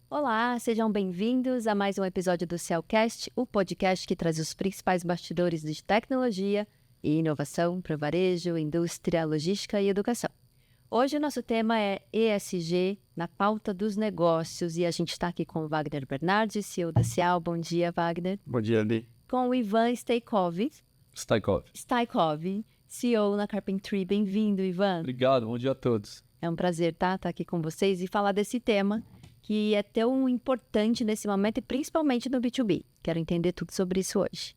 Olá, sejam bem-vindos a mais um episódio do Cellcast, o podcast que traz os principais bastidores de tecnologia e inovação para o varejo, indústria, logística e educação. Hoje o nosso tema é ESG na pauta dos negócios e a gente está aqui com o Wagner Bernardi, CEO da Cial. Bom dia, Wagner. Bom dia, Andy. Com o Ivan Staikov, CEO na Carpentry. Bem-vindo, Ivan. Obrigado, bom dia a todos. É um prazer estar aqui com vocês e falar desse tema que é tão importante nesse momento e principalmente no B2B. Quero entender tudo sobre isso hoje.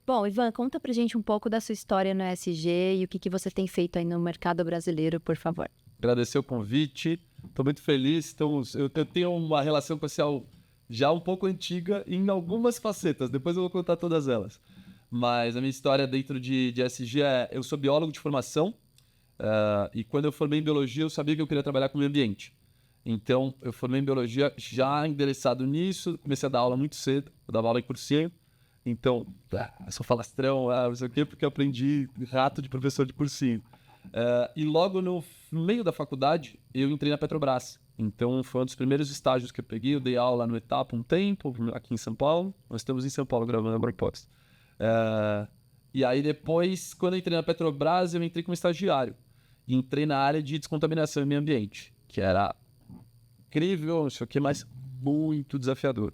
Bom, Ivan, conta pra gente um pouco da sua história no ESG e o que você tem feito aí no mercado brasileiro, por favor. Agradecer o convite, estou muito feliz. Eu tenho uma relação com a Cial já um pouco antiga em algumas facetas, depois eu vou contar todas elas. Mas a minha história dentro de ESG é... Eu sou biólogo de formação e quando eu formei em biologia eu sabia que eu queria trabalhar com o meio ambiente. Então, eu formei em biologia já endereçado nisso, comecei a dar aula muito cedo, eu dava aula em cursinho. Então, eu sou falastrão, não sei o quê, porque eu aprendi rato de professor de cursinho. E logo no meio da faculdade, eu entrei na Petrobras. Então, foi um dos primeiros estágios que eu peguei, eu dei aula no Etapa um tempo, aqui em São Paulo. Nós estamos em São Paulo gravando a proposta. E aí depois, quando eu entrei na Petrobras, eu entrei como estagiário. E entrei na área de descontaminação e meio ambiente, que era incrível, não sei o que, mas muito desafiador.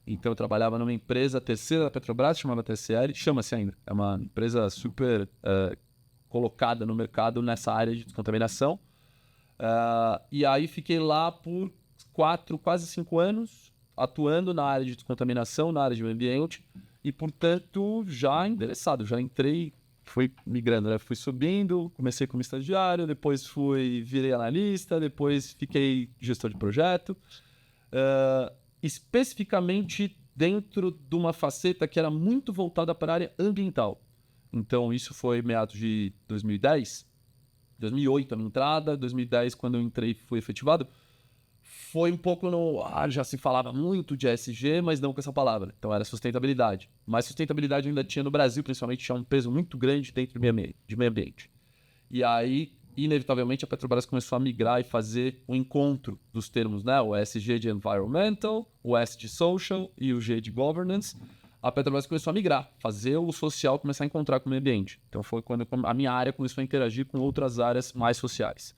Então eu trabalhava numa empresa terceira da Petrobras, chamava TCL, chama-se ainda. É uma empresa super colocada no mercado nessa área de descontaminação. E aí fiquei lá por 4, quase 5 anos, atuando na área de descontaminação, na área de meio ambiente, e portanto já endereçado, já entrei, fui migrando, né? Fui subindo, comecei como estagiário, depois virei analista, depois fiquei gestor de projeto. Especificamente dentro de uma faceta que era muito voltada para a área ambiental. Então, isso foi meados de 2010, 2008 a minha entrada, 2010 quando eu entrei fui efetivado. Foi um pouco já se falava muito de ESG, mas não com essa palavra. Então, era sustentabilidade. Mas sustentabilidade ainda tinha no Brasil, principalmente, tinha um peso muito grande dentro de meio ambiente. E aí, inevitavelmente, a Petrobras começou a migrar e fazer um encontro dos termos, né? O ESG de Environmental, o S de Social e o G de Governance. A Petrobras começou a migrar, fazer o social começar a encontrar com o meio ambiente. Então foi quando a minha área começou a interagir com outras áreas mais sociais.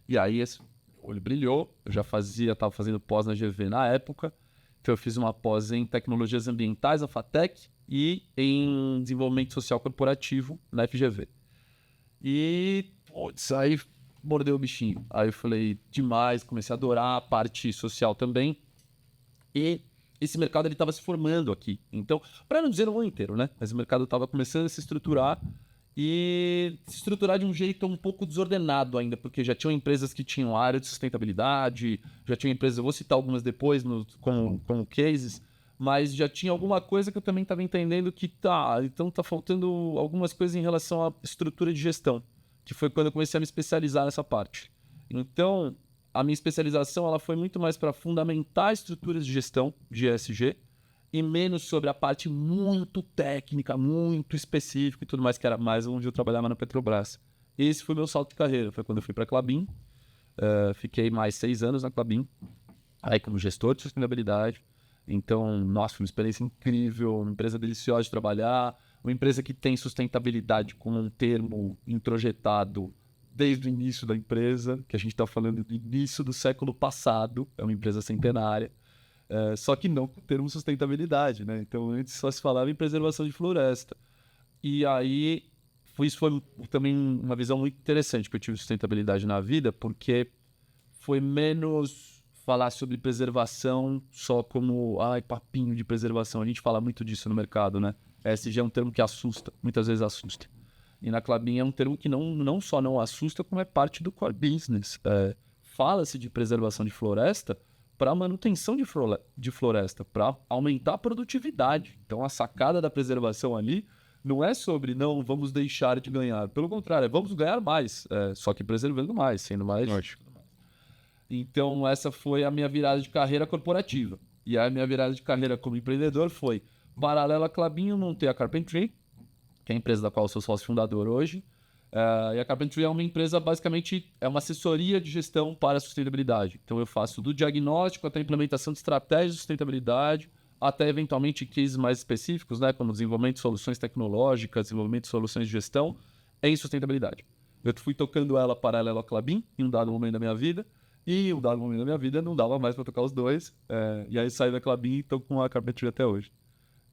E aí esse olho brilhou, eu já estava fazendo pós na GV na época. Então eu fiz uma pós em tecnologias ambientais, na FATEC, e em desenvolvimento social corporativo, na FGV. E aí mordeu o bichinho. Aí eu falei, demais, comecei a adorar a parte social também. E esse mercado ele estava se formando aqui. Então, para não dizer no mundo inteiro, né? Mas o mercado estava começando a se estruturar e se estruturar de um jeito um pouco desordenado ainda, porque já tinham empresas que tinham área de sustentabilidade, já tinham empresas, eu vou citar algumas depois como cases, mas já tinha alguma coisa que eu também estava entendendo que então tá faltando algumas coisas em relação à estrutura de gestão, que foi quando eu comecei a me especializar nessa parte. Então, a minha especialização ela foi muito mais para fundamentar estruturas de gestão de ESG e menos sobre a parte muito técnica, muito específica e tudo mais, que era mais onde eu trabalhava na Petrobras. Esse foi meu salto de carreira, foi quando eu fui para a Klabin, fiquei mais 6 anos na Klabin, aí como gestor de sustentabilidade. Então, nossa, foi uma experiência incrível, uma empresa deliciosa de trabalhar, uma empresa que tem sustentabilidade como um termo introjetado desde o início da empresa, que a gente está falando do início do século passado, é uma empresa centenária, só que não com o termo sustentabilidade, né? Então, antes só se falava em preservação de floresta. E aí, isso foi também uma visão muito interessante que eu tive de sustentabilidade na vida, porque foi menos falar sobre preservação só como, papinho de preservação. A gente fala muito disso no mercado, né? ESG é um termo que assusta, muitas vezes assusta. E na Klabin é um termo que não só não assusta, como é parte do core business. Fala-se de preservação de floresta para manutenção de floresta, para aumentar a produtividade. Então a sacada da preservação ali não é sobre não vamos deixar de ganhar. Pelo contrário, vamos ganhar mais, só que preservando mais, sendo mais... Lógico. Então, essa foi a minha virada de carreira corporativa. E a minha virada de carreira como empreendedor foi, paralela a Klabin, eu montei a Carpentry, que é a empresa da qual eu sou sócio fundador hoje. E a Carpentry é uma empresa, basicamente, é uma assessoria de gestão para a sustentabilidade. Então, eu faço do diagnóstico até a implementação de estratégias de sustentabilidade, até, eventualmente, cases mais específicos, né, como desenvolvimento de soluções tecnológicas, desenvolvimento de soluções de gestão em sustentabilidade. Eu fui tocando ela paralelo à Klabin em um dado momento da minha vida, e um dado momento da minha vida não dava mais para tocar os dois. E aí saí da Klabin e estou com a Carpentry até hoje.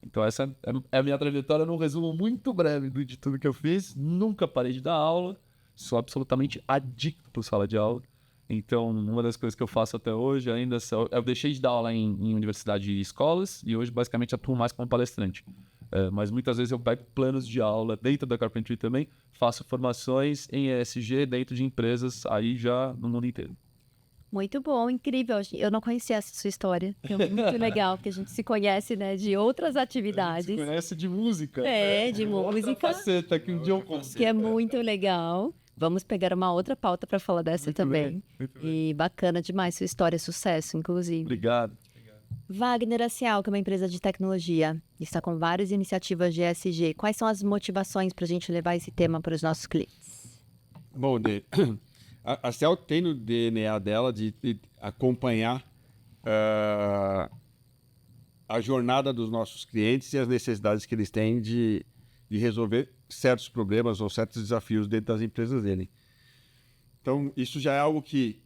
Então essa é a minha trajetória num resumo muito breve de tudo que eu fiz. Nunca parei de dar aula, sou absolutamente adicto por sala de aula. Então, uma das coisas que eu faço até hoje ainda eu deixei de dar aula em universidade e escolas e hoje basicamente atuo mais como palestrante. Mas muitas vezes eu pego planos de aula dentro da Carpentry também, faço formações em ESG dentro de empresas aí já no mundo inteiro. Muito bom, incrível. Eu não conhecia essa sua história. É muito legal, porque a gente se conhece, né, de outras atividades. A gente se conhece de música. De música. Outra faceta que um dia eu Que é muito legal. Vamos pegar uma outra pauta para falar dessa Muito também. bem, muito bem. E bacana demais sua história, sucesso, inclusive. Obrigado. Wagner Acial, que é uma empresa de tecnologia, está com várias iniciativas de ESG. Quais são as motivações para a gente levar esse tema para os nossos clientes? Bom, a Cell tem no DNA dela de acompanhar a jornada dos nossos clientes e as necessidades que eles têm de resolver certos problemas ou certos desafios dentro das empresas dele. Então, isso já é algo que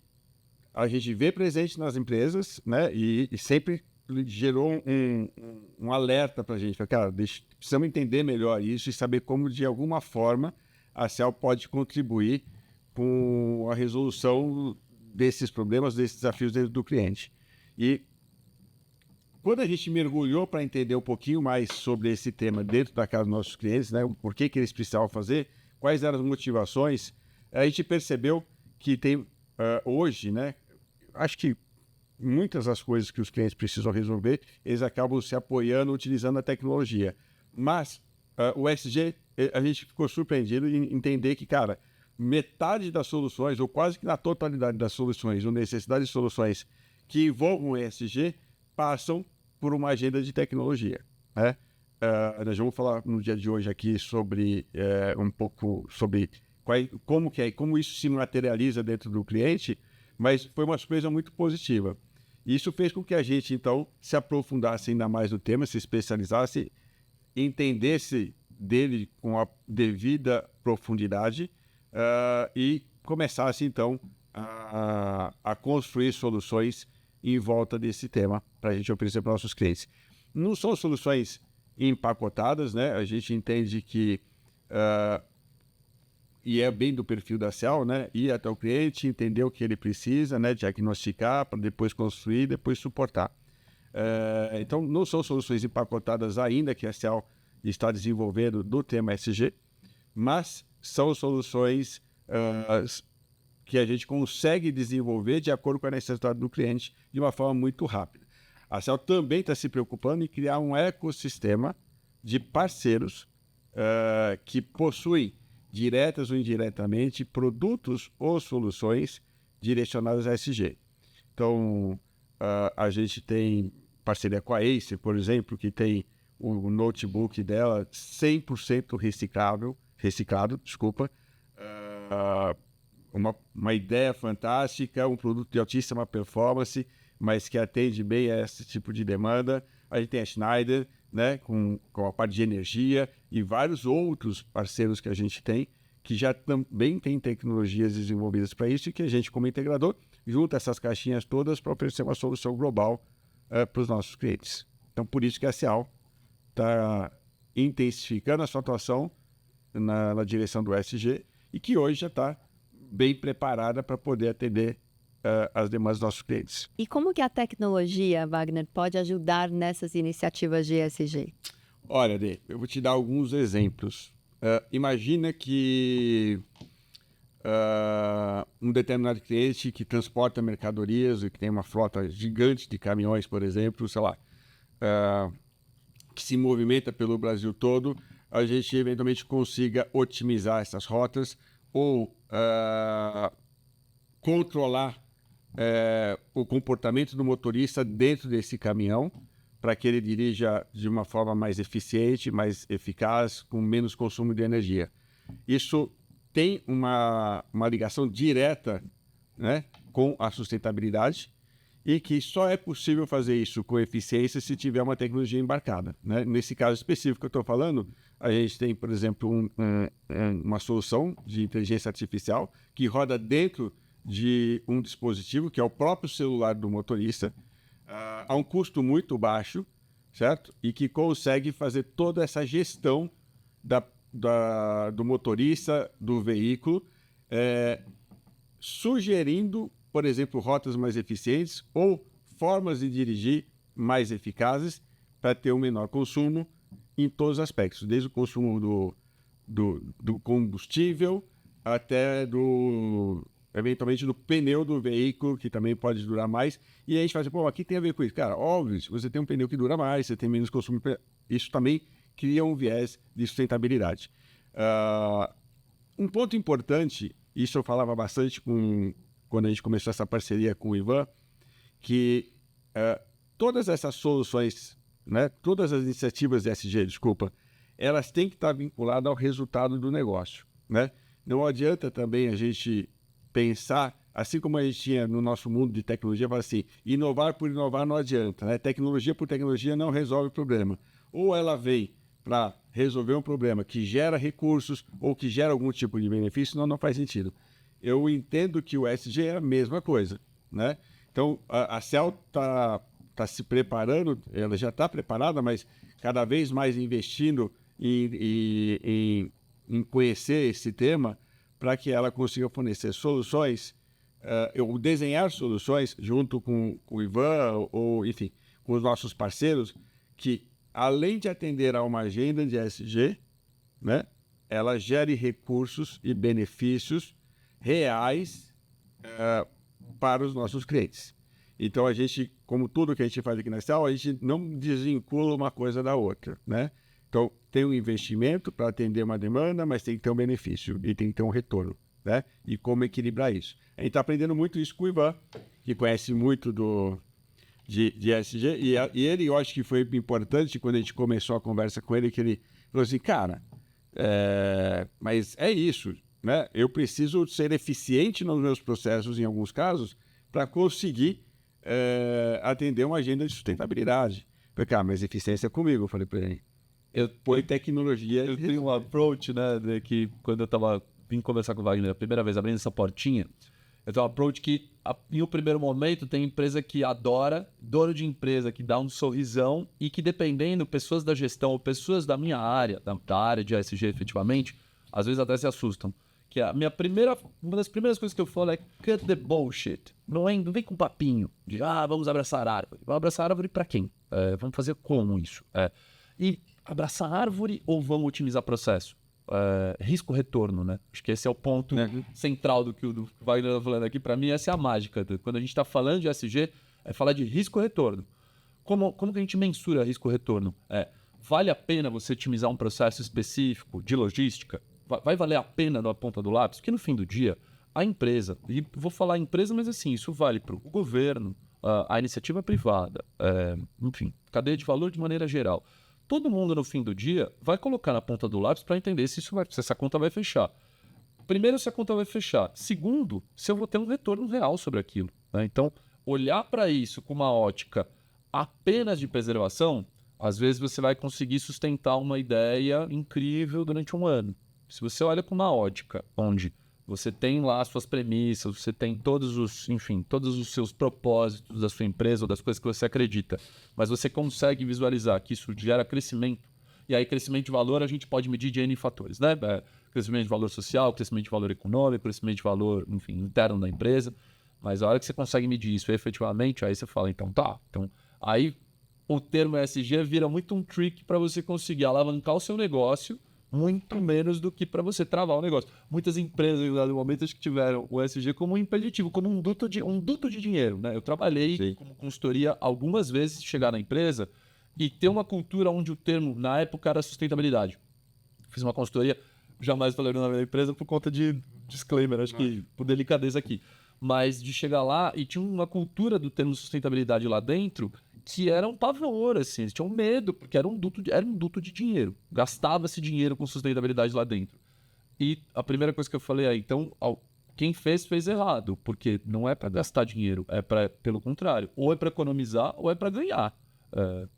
a gente vê presente nas empresas, né? E sempre gerou um alerta para a gente. Cara, precisamos entender melhor isso e saber como, de alguma forma, a Cell pode contribuir com a resolução desses problemas, desses desafios dentro do cliente. E quando a gente mergulhou para entender um pouquinho mais sobre esse tema dentro da casa dos nossos clientes, né, o porquê que eles precisavam fazer, quais eram as motivações, a gente percebeu que tem hoje, né, acho que muitas das coisas que os clientes precisam resolver, eles acabam se apoiando, utilizando a tecnologia. Mas o SG, a gente ficou surpreendido em entender que, cara, metade das soluções, ou quase que na totalidade das soluções, ou necessidade de soluções que envolvam o ESG, passam por uma agenda de tecnologia, né? Nós vamos falar no dia de hoje aqui sobre um pouco sobre como isso se materializa dentro do cliente, mas foi uma surpresa muito positiva. Isso fez com que a gente, então, se aprofundasse ainda mais no tema, se especializasse, entendesse dele com a devida profundidade, e começasse, então, a construir soluções em volta desse tema para a gente oferecer para nossos clientes. Não são soluções empacotadas, né? A gente entende que, e é bem do perfil da Cell, né? Ir até o cliente, entender o que ele precisa, né? Diagnosticar, para depois construir, depois suportar. Então, não são soluções empacotadas ainda que a Cell está desenvolvendo do tema SG, mas são soluções que a gente consegue desenvolver de acordo com a necessidade do cliente de uma forma muito rápida. A Cell também está se preocupando em criar um ecossistema de parceiros que possuem, diretas ou indiretamente, produtos ou soluções direcionadas a SG. Então, a gente tem parceria com a Acer, por exemplo, que tem o notebook dela 100% reciclado, uma ideia fantástica, um produto de altíssima performance, mas que atende bem a esse tipo de demanda. A gente tem a Schneider, né, com a parte de energia e vários outros parceiros que a gente tem, que já também tem tecnologias desenvolvidas para isso e que a gente, como integrador, junta essas caixinhas todas para oferecer uma solução global para os nossos clientes. Então, por isso que a Cial está intensificando a sua atuação na direção do SG e que hoje já está bem preparada para poder atender as demandas dos nossos clientes. E como que a tecnologia, Wagner, pode ajudar nessas iniciativas de ESG? Olha, Dê, eu vou te dar alguns exemplos. Imagina que um determinado cliente que transporta mercadorias e que tem uma frota gigante de caminhões, por exemplo, sei lá, que se movimenta pelo Brasil todo, a gente eventualmente consiga otimizar essas rotas ou controlar o comportamento do motorista dentro desse caminhão para que ele dirija de uma forma mais eficiente, mais eficaz, com menos consumo de energia. Isso tem uma ligação direta, né, com a sustentabilidade e que só é possível fazer isso com eficiência se tiver uma tecnologia embarcada, né? Nesse caso específico que eu estou falando, a gente tem, por exemplo, uma solução de inteligência artificial que roda dentro de um dispositivo, que é o próprio celular do motorista, a um custo muito baixo, certo? E que consegue fazer toda essa gestão do motorista, do veículo, sugerindo, por exemplo, rotas mais eficientes ou formas de dirigir mais eficazes para ter um menor consumo em todos os aspectos, desde o consumo do combustível até eventualmente do pneu do veículo, que também pode durar mais. E a gente fala assim, pô, aqui tem a ver com isso. Cara, óbvio, se você tem um pneu que dura mais, você tem menos consumo, isso também cria um viés de sustentabilidade. Um ponto importante, isso eu falava bastante quando a gente começou essa parceria com o Ivan, que todas essas soluções, né, todas as iniciativas de ESG, elas têm que estar vinculadas ao resultado do negócio, né? Não adianta também a gente pensar, assim como a gente tinha no nosso mundo de tecnologia, falar assim, inovar por inovar não adianta, né? Tecnologia por tecnologia não resolve o problema. Ou ela vem para resolver um problema que gera recursos ou que gera algum tipo de benefício, não faz sentido. Eu entendo que o ESG é a mesma coisa, né? Então, a CEL está se preparando, ela já está preparada, mas cada vez mais investindo em conhecer esse tema para que ela consiga fornecer soluções, ou desenhar soluções junto com o Ivan, ou enfim, com os nossos parceiros, que além de atender a uma agenda de ESG, né, ela gere recursos e benefícios reais para os nossos clientes. Então, a gente, como tudo que a gente faz aqui na CEL, a gente não desvincula uma coisa da outra, né? Então, tem um investimento para atender uma demanda, mas tem que ter um benefício e tem que ter um retorno, né? E como equilibrar isso. A gente está aprendendo muito isso com o Ivan, que conhece muito de ESG, e ele, eu acho que foi importante quando a gente começou a conversa com ele, que ele falou assim, cara, mas é isso, né? Eu preciso ser eficiente nos meus processos, em alguns casos, para conseguir atender uma agenda de sustentabilidade. Eu falei, cara, mas eficiência é comigo, eu falei para ele. Põe tecnologia. Eu tenho um approach, né, que quando eu vim conversar com o Wagner a primeira vez, abrindo essa portinha, eu tenho um approach que, em um primeiro momento, tem empresa que adora, dono de empresa que dá um sorrisão e que, dependendo, pessoas da gestão ou pessoas da minha área, da área de ESG efetivamente, às vezes até se assustam. Que uma das primeiras coisas que eu falo é cut the bullshit. Não vem com papinho de, vamos abraçar a árvore. Vamos abraçar a árvore para quem? Vamos fazer como isso? E abraçar a árvore ou vamos otimizar processo? Risco-retorno, né? Acho que esse é o ponto central do que o Wagner está falando aqui. Para mim, essa é a mágica. Quando a gente está falando de ESG, é falar de risco-retorno. Como que a gente mensura risco-retorno? Vale a pena você otimizar um processo específico de logística? Vai valer a pena na ponta do lápis? Porque no fim do dia, a empresa, e vou falar empresa, mas assim, isso vale para o governo, a iniciativa privada, enfim, cadeia de valor de maneira geral. Todo mundo, no fim do dia, vai colocar na ponta do lápis para entender se essa conta vai fechar. Primeiro, se a conta vai fechar. Segundo, se eu vou ter um retorno real sobre aquilo, né? Então, olhar para isso com uma ótica apenas de preservação, às vezes você vai conseguir sustentar uma ideia incrível durante um ano. Se você olha com uma ótica onde você tem lá as suas premissas, você tem todos os seus propósitos da sua empresa ou das coisas que você acredita, mas você consegue visualizar que isso gera crescimento, e aí crescimento de valor a gente pode medir de N fatores, né? Crescimento de valor social, crescimento de valor econômico, crescimento de valor, enfim, interno da empresa, mas a hora que você consegue medir isso efetivamente, aí você fala, então aí o termo ESG vira muito um trick para você conseguir alavancar o seu negócio, muito menos do que para você travar o negócio. Muitas empresas, em dado momento, acho que tiveram o ESG como um impeditivo, como um duto de dinheiro, né? Eu trabalhei como consultoria algumas vezes, chegar na empresa e ter uma cultura onde o termo, na época, era sustentabilidade. Fiz uma consultoria, jamais falei o nome da empresa por conta de disclaimer, acho que por delicadeza aqui. Mas de chegar lá e tinha uma cultura do termo sustentabilidade lá dentro que era um pavor, assim, eles tinham medo, porque era um duto de dinheiro. Gastava-se dinheiro com sustentabilidade lá dentro. E a primeira coisa que eu falei é, então, quem fez errado, porque não é para gastar dinheiro, pelo contrário, ou é para economizar ou é para ganhar.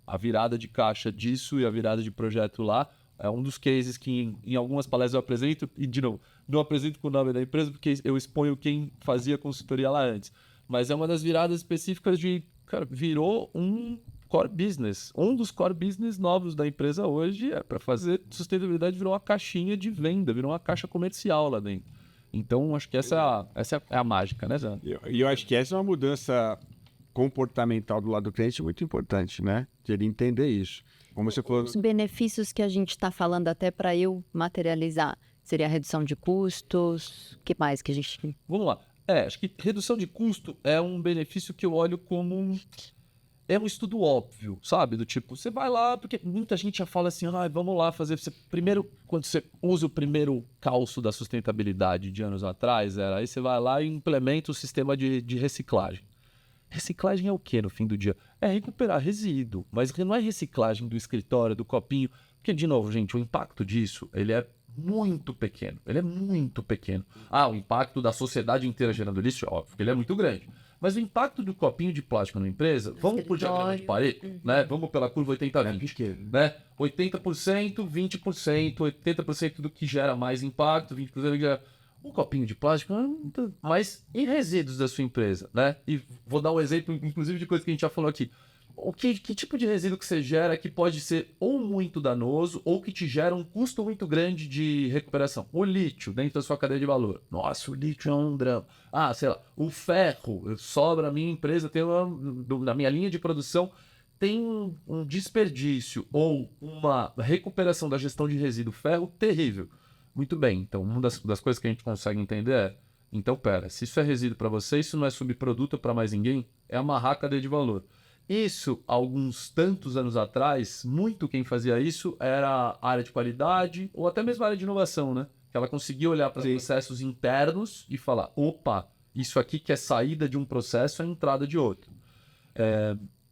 A virada de caixa disso e a virada de projeto lá é um dos cases que em algumas palestras eu apresento, e de novo, não apresento com o nome da empresa porque eu exponho quem fazia consultoria lá antes, mas é uma das viradas específicas de, cara, virou um core business. Um dos core business novos da empresa hoje é para fazer sustentabilidade, virou uma caixinha de venda, virou uma caixa comercial lá dentro. Então, acho que essa é a mágica, né, Zé? E eu acho que essa é uma mudança comportamental do lado do cliente muito importante, né? De ele entender isso. Como você falou... Os benefícios que a gente está falando até para eu materializar, seria a redução de custos, o que mais que a gente... Vamos lá. Acho que redução de custo é um benefício que eu olho como... É um estudo óbvio, sabe? Do tipo, você vai lá, porque muita gente já fala assim, vamos lá fazer... Primeiro, quando você usa o primeiro calço da sustentabilidade de anos atrás, aí você vai lá e implementa o sistema de reciclagem. Reciclagem é o quê no fim do dia? É recuperar resíduo, mas não é reciclagem do escritório, do copinho, porque, de novo, gente, o impacto disso, ele é muito pequeno, o impacto da sociedade inteira gerando lixo, óbvio, ele é muito grande. Mas o impacto do copinho de plástico na empresa, vamos por diagrama de Pareto, né? Vamos pela curva 80-20, né? 80%, 20%, 80% do que gera mais impacto, 20% do que gera... Um copinho de plástico, mas em resíduos da sua empresa, né? E vou dar um exemplo, inclusive, de coisa que a gente já falou aqui. Que tipo de resíduo que você gera que pode ser ou muito danoso ou que te gera um custo muito grande de recuperação? O lítio dentro da sua cadeia de valor. Nossa, o lítio é um drama. Sei lá, o ferro. Sobra a minha empresa, na minha linha de produção, tem um desperdício ou uma recuperação da gestão de resíduo ferro terrível. Muito bem, então uma das coisas que a gente consegue entender é, então pera, se isso é resíduo para você, isso não é subproduto para mais ninguém, é amarrar a cadeia de valor. Isso, alguns tantos anos atrás, muito quem fazia isso era a área de qualidade ou até mesmo a área de inovação, né? Que ela conseguia olhar para os processos internos e falar, opa, isso aqui que é saída de um processo é entrada de outro.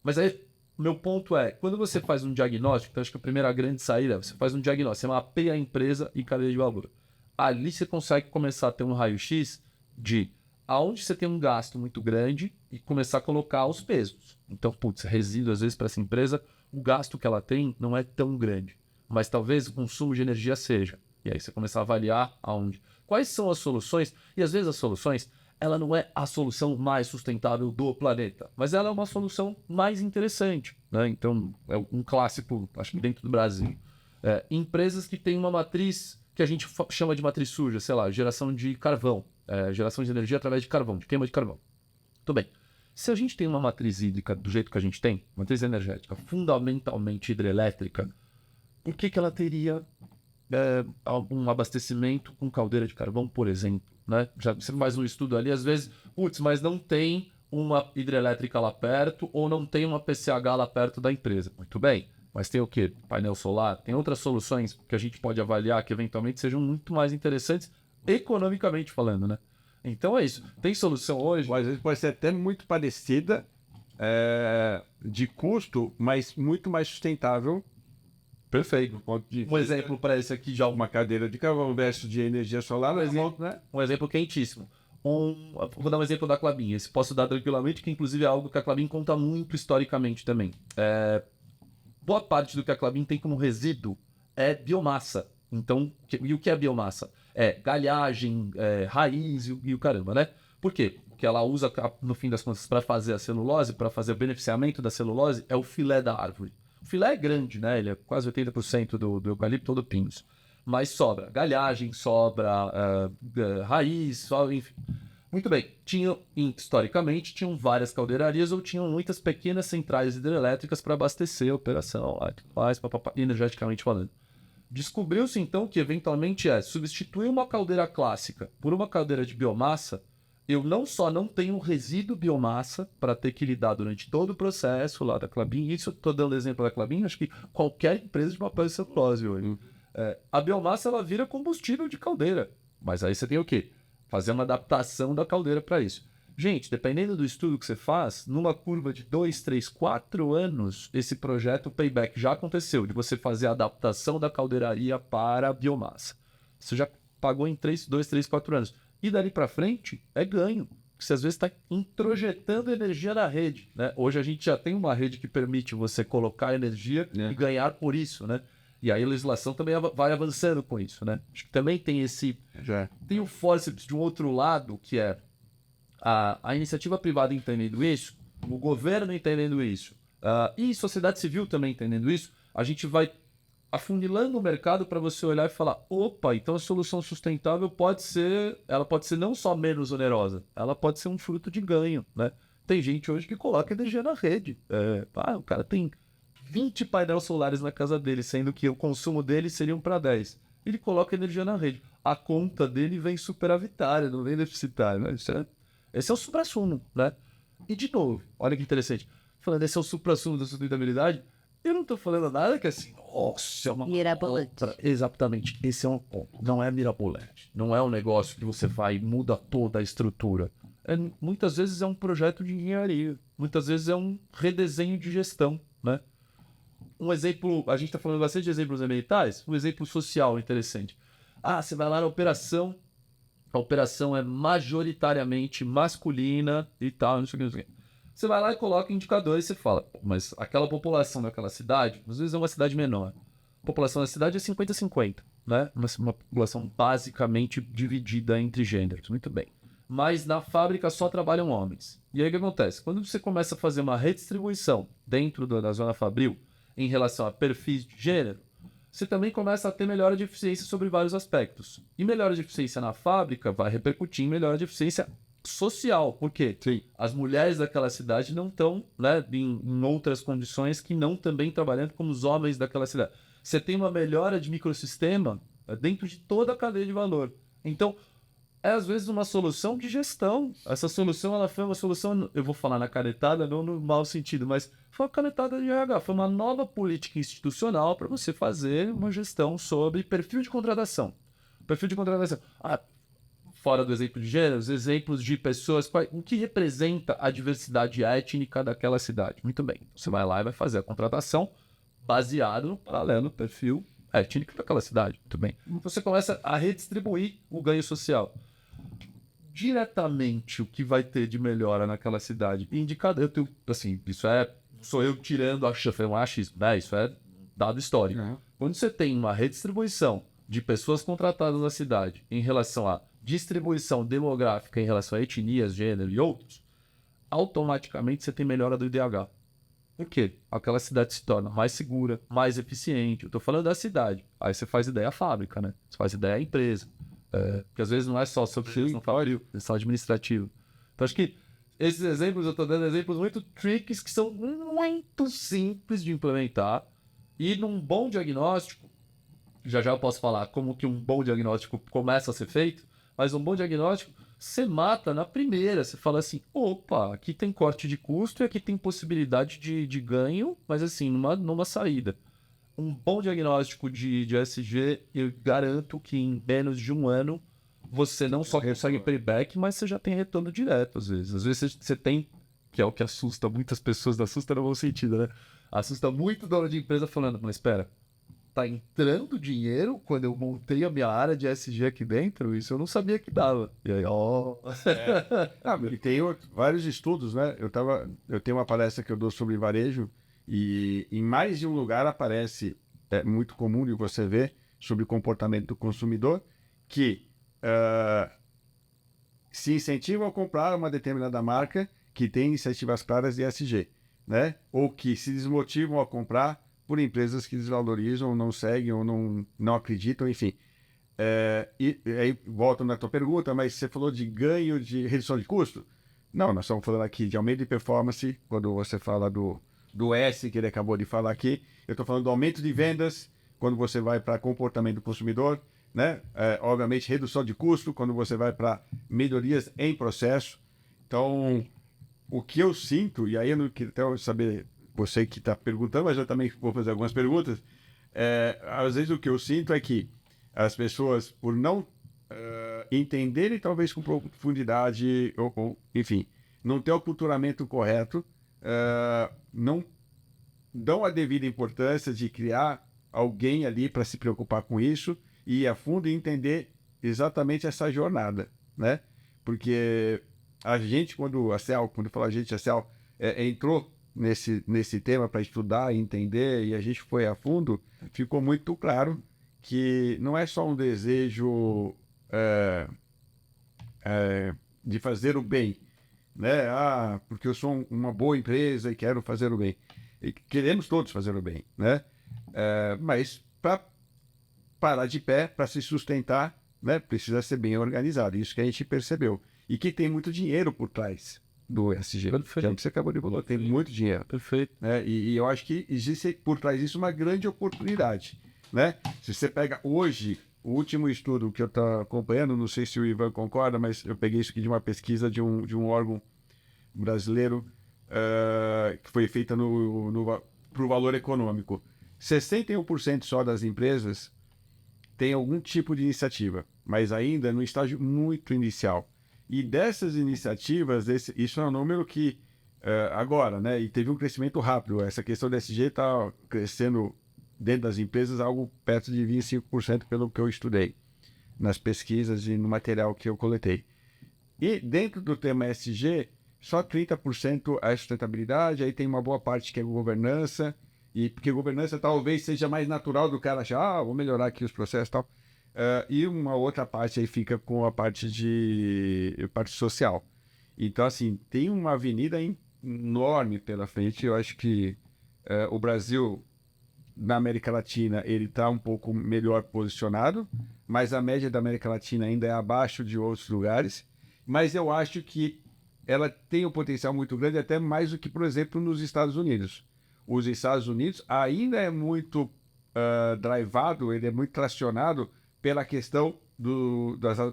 Mas aí... Meu ponto é, quando você faz um diagnóstico, então acho que a primeira grande saída, você faz um diagnóstico, você mapeia a empresa e cadeia de valor. Ali você consegue começar a ter um raio-x de aonde você tem um gasto muito grande e começar a colocar os pesos. Então, resíduo, às vezes, para essa empresa, o gasto que ela tem não é tão grande, mas talvez o consumo de energia seja. E aí você começa a avaliar aonde. Quais são as soluções? E às vezes as soluções... ela não é a solução mais sustentável do planeta, mas ela é uma solução mais interessante, né? Então, é um clássico, acho que dentro do Brasil. Empresas que têm uma matriz que a gente chama de matriz suja, sei lá, geração de carvão, geração de energia através de carvão, de queima de carvão. Tudo bem. Se a gente tem uma matriz hídrica do jeito que a gente tem, matriz energética fundamentalmente hidrelétrica, por que ela teria um abastecimento com caldeira de carvão, por exemplo? Né? Já você faz um estudo ali, às vezes, mas não tem uma hidrelétrica lá perto ou não tem uma PCH lá perto da empresa. Muito bem, mas tem o quê? Painel solar? Tem outras soluções que a gente pode avaliar que eventualmente sejam muito mais interessantes economicamente falando, né? Então é isso. Tem solução hoje? Às vezes pode ser até muito parecida de custo, mas muito mais sustentável. Perfeito. Um exemplo para esse aqui já. Uma cadeira de carvão versus de energia solar. Um exemplo quentíssimo. Vou dar um exemplo da Klabin. Esse posso dar tranquilamente, que inclusive é algo que a Klabin conta muito historicamente também. Boa parte do que a Klabin tem como resíduo é biomassa. Então, e o que é biomassa? É galhagem, raiz e o caramba, né? Por quê? Porque ela usa, no fim das contas, para fazer a celulose, para fazer o beneficiamento da celulose, é o filé da árvore. O filé é grande, né? Ele é quase 80% do eucalipto ou do pinus. Mas sobra galhagem, sobra raiz, enfim. Muito bem. Historicamente, tinham várias caldeirarias ou tinham muitas pequenas centrais hidrelétricas para abastecer a operação, energeticamente falando. Descobriu-se, então, que eventualmente substituir uma caldeira clássica por uma caldeira de biomassa, eu não só não tenho resíduo biomassa para ter que lidar durante todo o processo lá da Klabin, isso eu estou dando exemplo da Klabin, acho que qualquer empresa de papel e celulose hoje. A biomassa ela vira combustível de caldeira, mas aí você tem o quê? Fazer uma adaptação da caldeira para isso. Gente, dependendo do estudo que você faz, numa curva de 2, 3, 4 anos, esse projeto, o payback já aconteceu, de você fazer a adaptação da caldeiraria para a biomassa. Isso já pagou em 2, 3, 4 anos. E dali para frente é ganho. Você às vezes está introjetando energia na rede, né? Hoje a gente já tem uma rede que permite você colocar energia e ganhar por isso, né? E aí a legislação também vai avançando com isso, né? Acho que também tem tem o fórceps de um outro lado, que é a iniciativa privada entendendo isso, o governo entendendo isso, e sociedade civil também entendendo isso, a gente vai afunilando o mercado para você olhar e falar, opa, então a solução sustentável ela pode ser não só menos onerosa, ela pode ser um fruto de ganho, né? Tem gente hoje que coloca energia na rede. O cara tem 20 painéis solares na casa dele, sendo que o consumo dele seria 1 para 10. Ele coloca energia na rede. A conta dele vem superavitária, não vem deficitária, né? Esse é o suprassumo, né? E de novo, olha que interessante. Falando, esse é o suprassumo da sustentabilidade, eu não tô falando nada que assim, nossa, é uma... Mirabolante. Exatamente, esse é um ponto. Não é mirabolante. Não é um negócio que você vai e muda toda a estrutura. Muitas vezes é um projeto de engenharia. Muitas vezes é um redesenho de gestão, né? Um exemplo, a gente está falando bastante de exemplos ambientais, um exemplo social interessante. Você vai lá na operação, a operação é majoritariamente masculina e tal, não sei o que, não sei o que. Você vai lá e coloca indicadores e você fala, mas aquela população daquela cidade, às vezes é uma cidade menor, a população da cidade é 50-50, né? Uma população basicamente dividida entre gêneros, muito bem. Mas na fábrica só trabalham homens. E aí o que acontece? Quando você começa a fazer uma redistribuição dentro da zona fabril, em relação a perfis de gênero, você também começa a ter melhora de eficiência sobre vários aspectos. E melhora de eficiência na fábrica vai repercutir em melhora de eficiência social. Por quê? Sim. As mulheres daquela cidade não estão, né, em outras condições que não também trabalhando como os homens daquela cidade. Você tem uma melhora de microsistema dentro de toda a cadeia de valor. Então, às vezes uma solução de gestão. Essa solução, ela foi uma solução, eu vou falar na canetada, não no mau sentido, mas foi uma canetada de RH, foi uma nova política institucional para você fazer uma gestão sobre perfil de contratação. Perfil de contratação. Fora do exemplo de gêneros, exemplos de pessoas, o que representa a diversidade étnica daquela cidade. Muito bem, você vai lá e vai fazer a contratação baseado no paralelo, no perfil étnico daquela cidade. Muito bem. Você começa a redistribuir o ganho social. Diretamente, o que vai ter de melhora naquela cidade? Indicador, sou eu tirando um achismo, né? Isso é dado histórico. Quando você tem uma redistribuição de pessoas contratadas na cidade em relação à distribuição demográfica em relação a etnias, gênero e outros, automaticamente você tem melhora do IDH. Por quê? Aquela cidade se torna mais segura, mais eficiente. Eu estou falando da cidade. Aí você faz ideia fábrica, né? Você faz ideia empresa. Porque às vezes não é só sobre gestão fabril, é só administrativo. Então acho que esses exemplos, eu estou dando exemplos muito tricks que são muito simples de implementar. E num bom diagnóstico, já eu posso falar como que um bom diagnóstico começa a ser feito, mas um bom diagnóstico você mata na primeira. Você fala assim, opa, aqui tem corte de custo e aqui tem possibilidade de ganho, mas assim, numa saída. Um bom diagnóstico de ESG, eu garanto que em menos de 1 ano, você não só consegue payback, mas você já tem retorno direto, às vezes. Às vezes você tem, que é o que assusta muitas pessoas, assusta no bom sentido, né? Assusta muito dono de empresa falando, mas espera, tá entrando dinheiro quando eu montei a minha área de ESG aqui dentro? Isso eu não sabia que dava. E aí, E tem vários estudos, né? Eu tenho uma palestra que eu dou sobre varejo e em mais de um lugar aparece, é muito comum de você ver, sobre o comportamento do consumidor, que se incentivam a comprar uma determinada marca que tem iniciativas claras de ESG, né? Ou que se desmotivam a comprar por empresas que desvalorizam, não seguem ou não acreditam, enfim. E aí, volto na tua pergunta, mas você falou de ganho de redução de custo? Não, nós estamos falando aqui de aumento de performance, quando você fala do S que ele acabou de falar aqui. Eu estou falando do aumento de vendas, quando você vai para comportamento do consumidor, né? Obviamente, redução de custo, quando você vai para melhorias em processo. Então, o que eu sinto, e aí eu não quero até saber, você que está perguntando, mas eu também vou fazer algumas perguntas, às vezes o que eu sinto é que as pessoas, por não entenderem talvez com profundidade, ou enfim, não ter o culturamento correto, não dão a devida importância de criar alguém ali para se preocupar com isso e ir a fundo e entender exatamente essa jornada, né? Porque a gente, quando fala a gente, a CEL entrou nesse tema para estudar e entender, e a gente foi a fundo, ficou muito claro que não é só um desejo de fazer o bem, né? Porque eu sou uma boa empresa e quero fazer o bem. E queremos todos fazer o bem, né? Mas para parar de pé, para se sustentar, né, precisa ser bem organizado. Isso que a gente percebeu. E que tem muito dinheiro por trás do ESG. Perfeito. Já que você acabou de falar, tem muito dinheiro. Perfeito. Né? E eu acho que existe por trás disso uma grande oportunidade. Né? Se você pega hoje, o último estudo que eu estou acompanhando, não sei se o Ivan concorda, mas eu peguei isso aqui de uma pesquisa de um órgão brasileiro que foi feita para o valor econômico. 61% só das empresas tem algum tipo de iniciativa, mas ainda no estágio muito inicial. E dessas iniciativas, isso é um número que agora, né, e teve um crescimento rápido. Essa questão do ESG está crescendo dentro das empresas algo perto de 25% pelo que eu estudei nas pesquisas e no material que eu coletei. E dentro do tema ESG, só 30% é sustentabilidade, aí tem uma boa parte que é governança, e porque governança talvez seja mais natural do cara achar, vou melhorar aqui os processos e tal. E uma outra parte aí fica com a parte social. Então, assim, tem uma avenida enorme pela frente. Eu acho que o Brasil, na América Latina, ele está um pouco melhor posicionado, mas a média da América Latina ainda é abaixo de outros lugares. Mas eu acho que ela tem um potencial muito grande, até mais do que, por exemplo, nos Estados Unidos. Os Estados Unidos ainda é muito drivado, ele é muito tracionado pela questão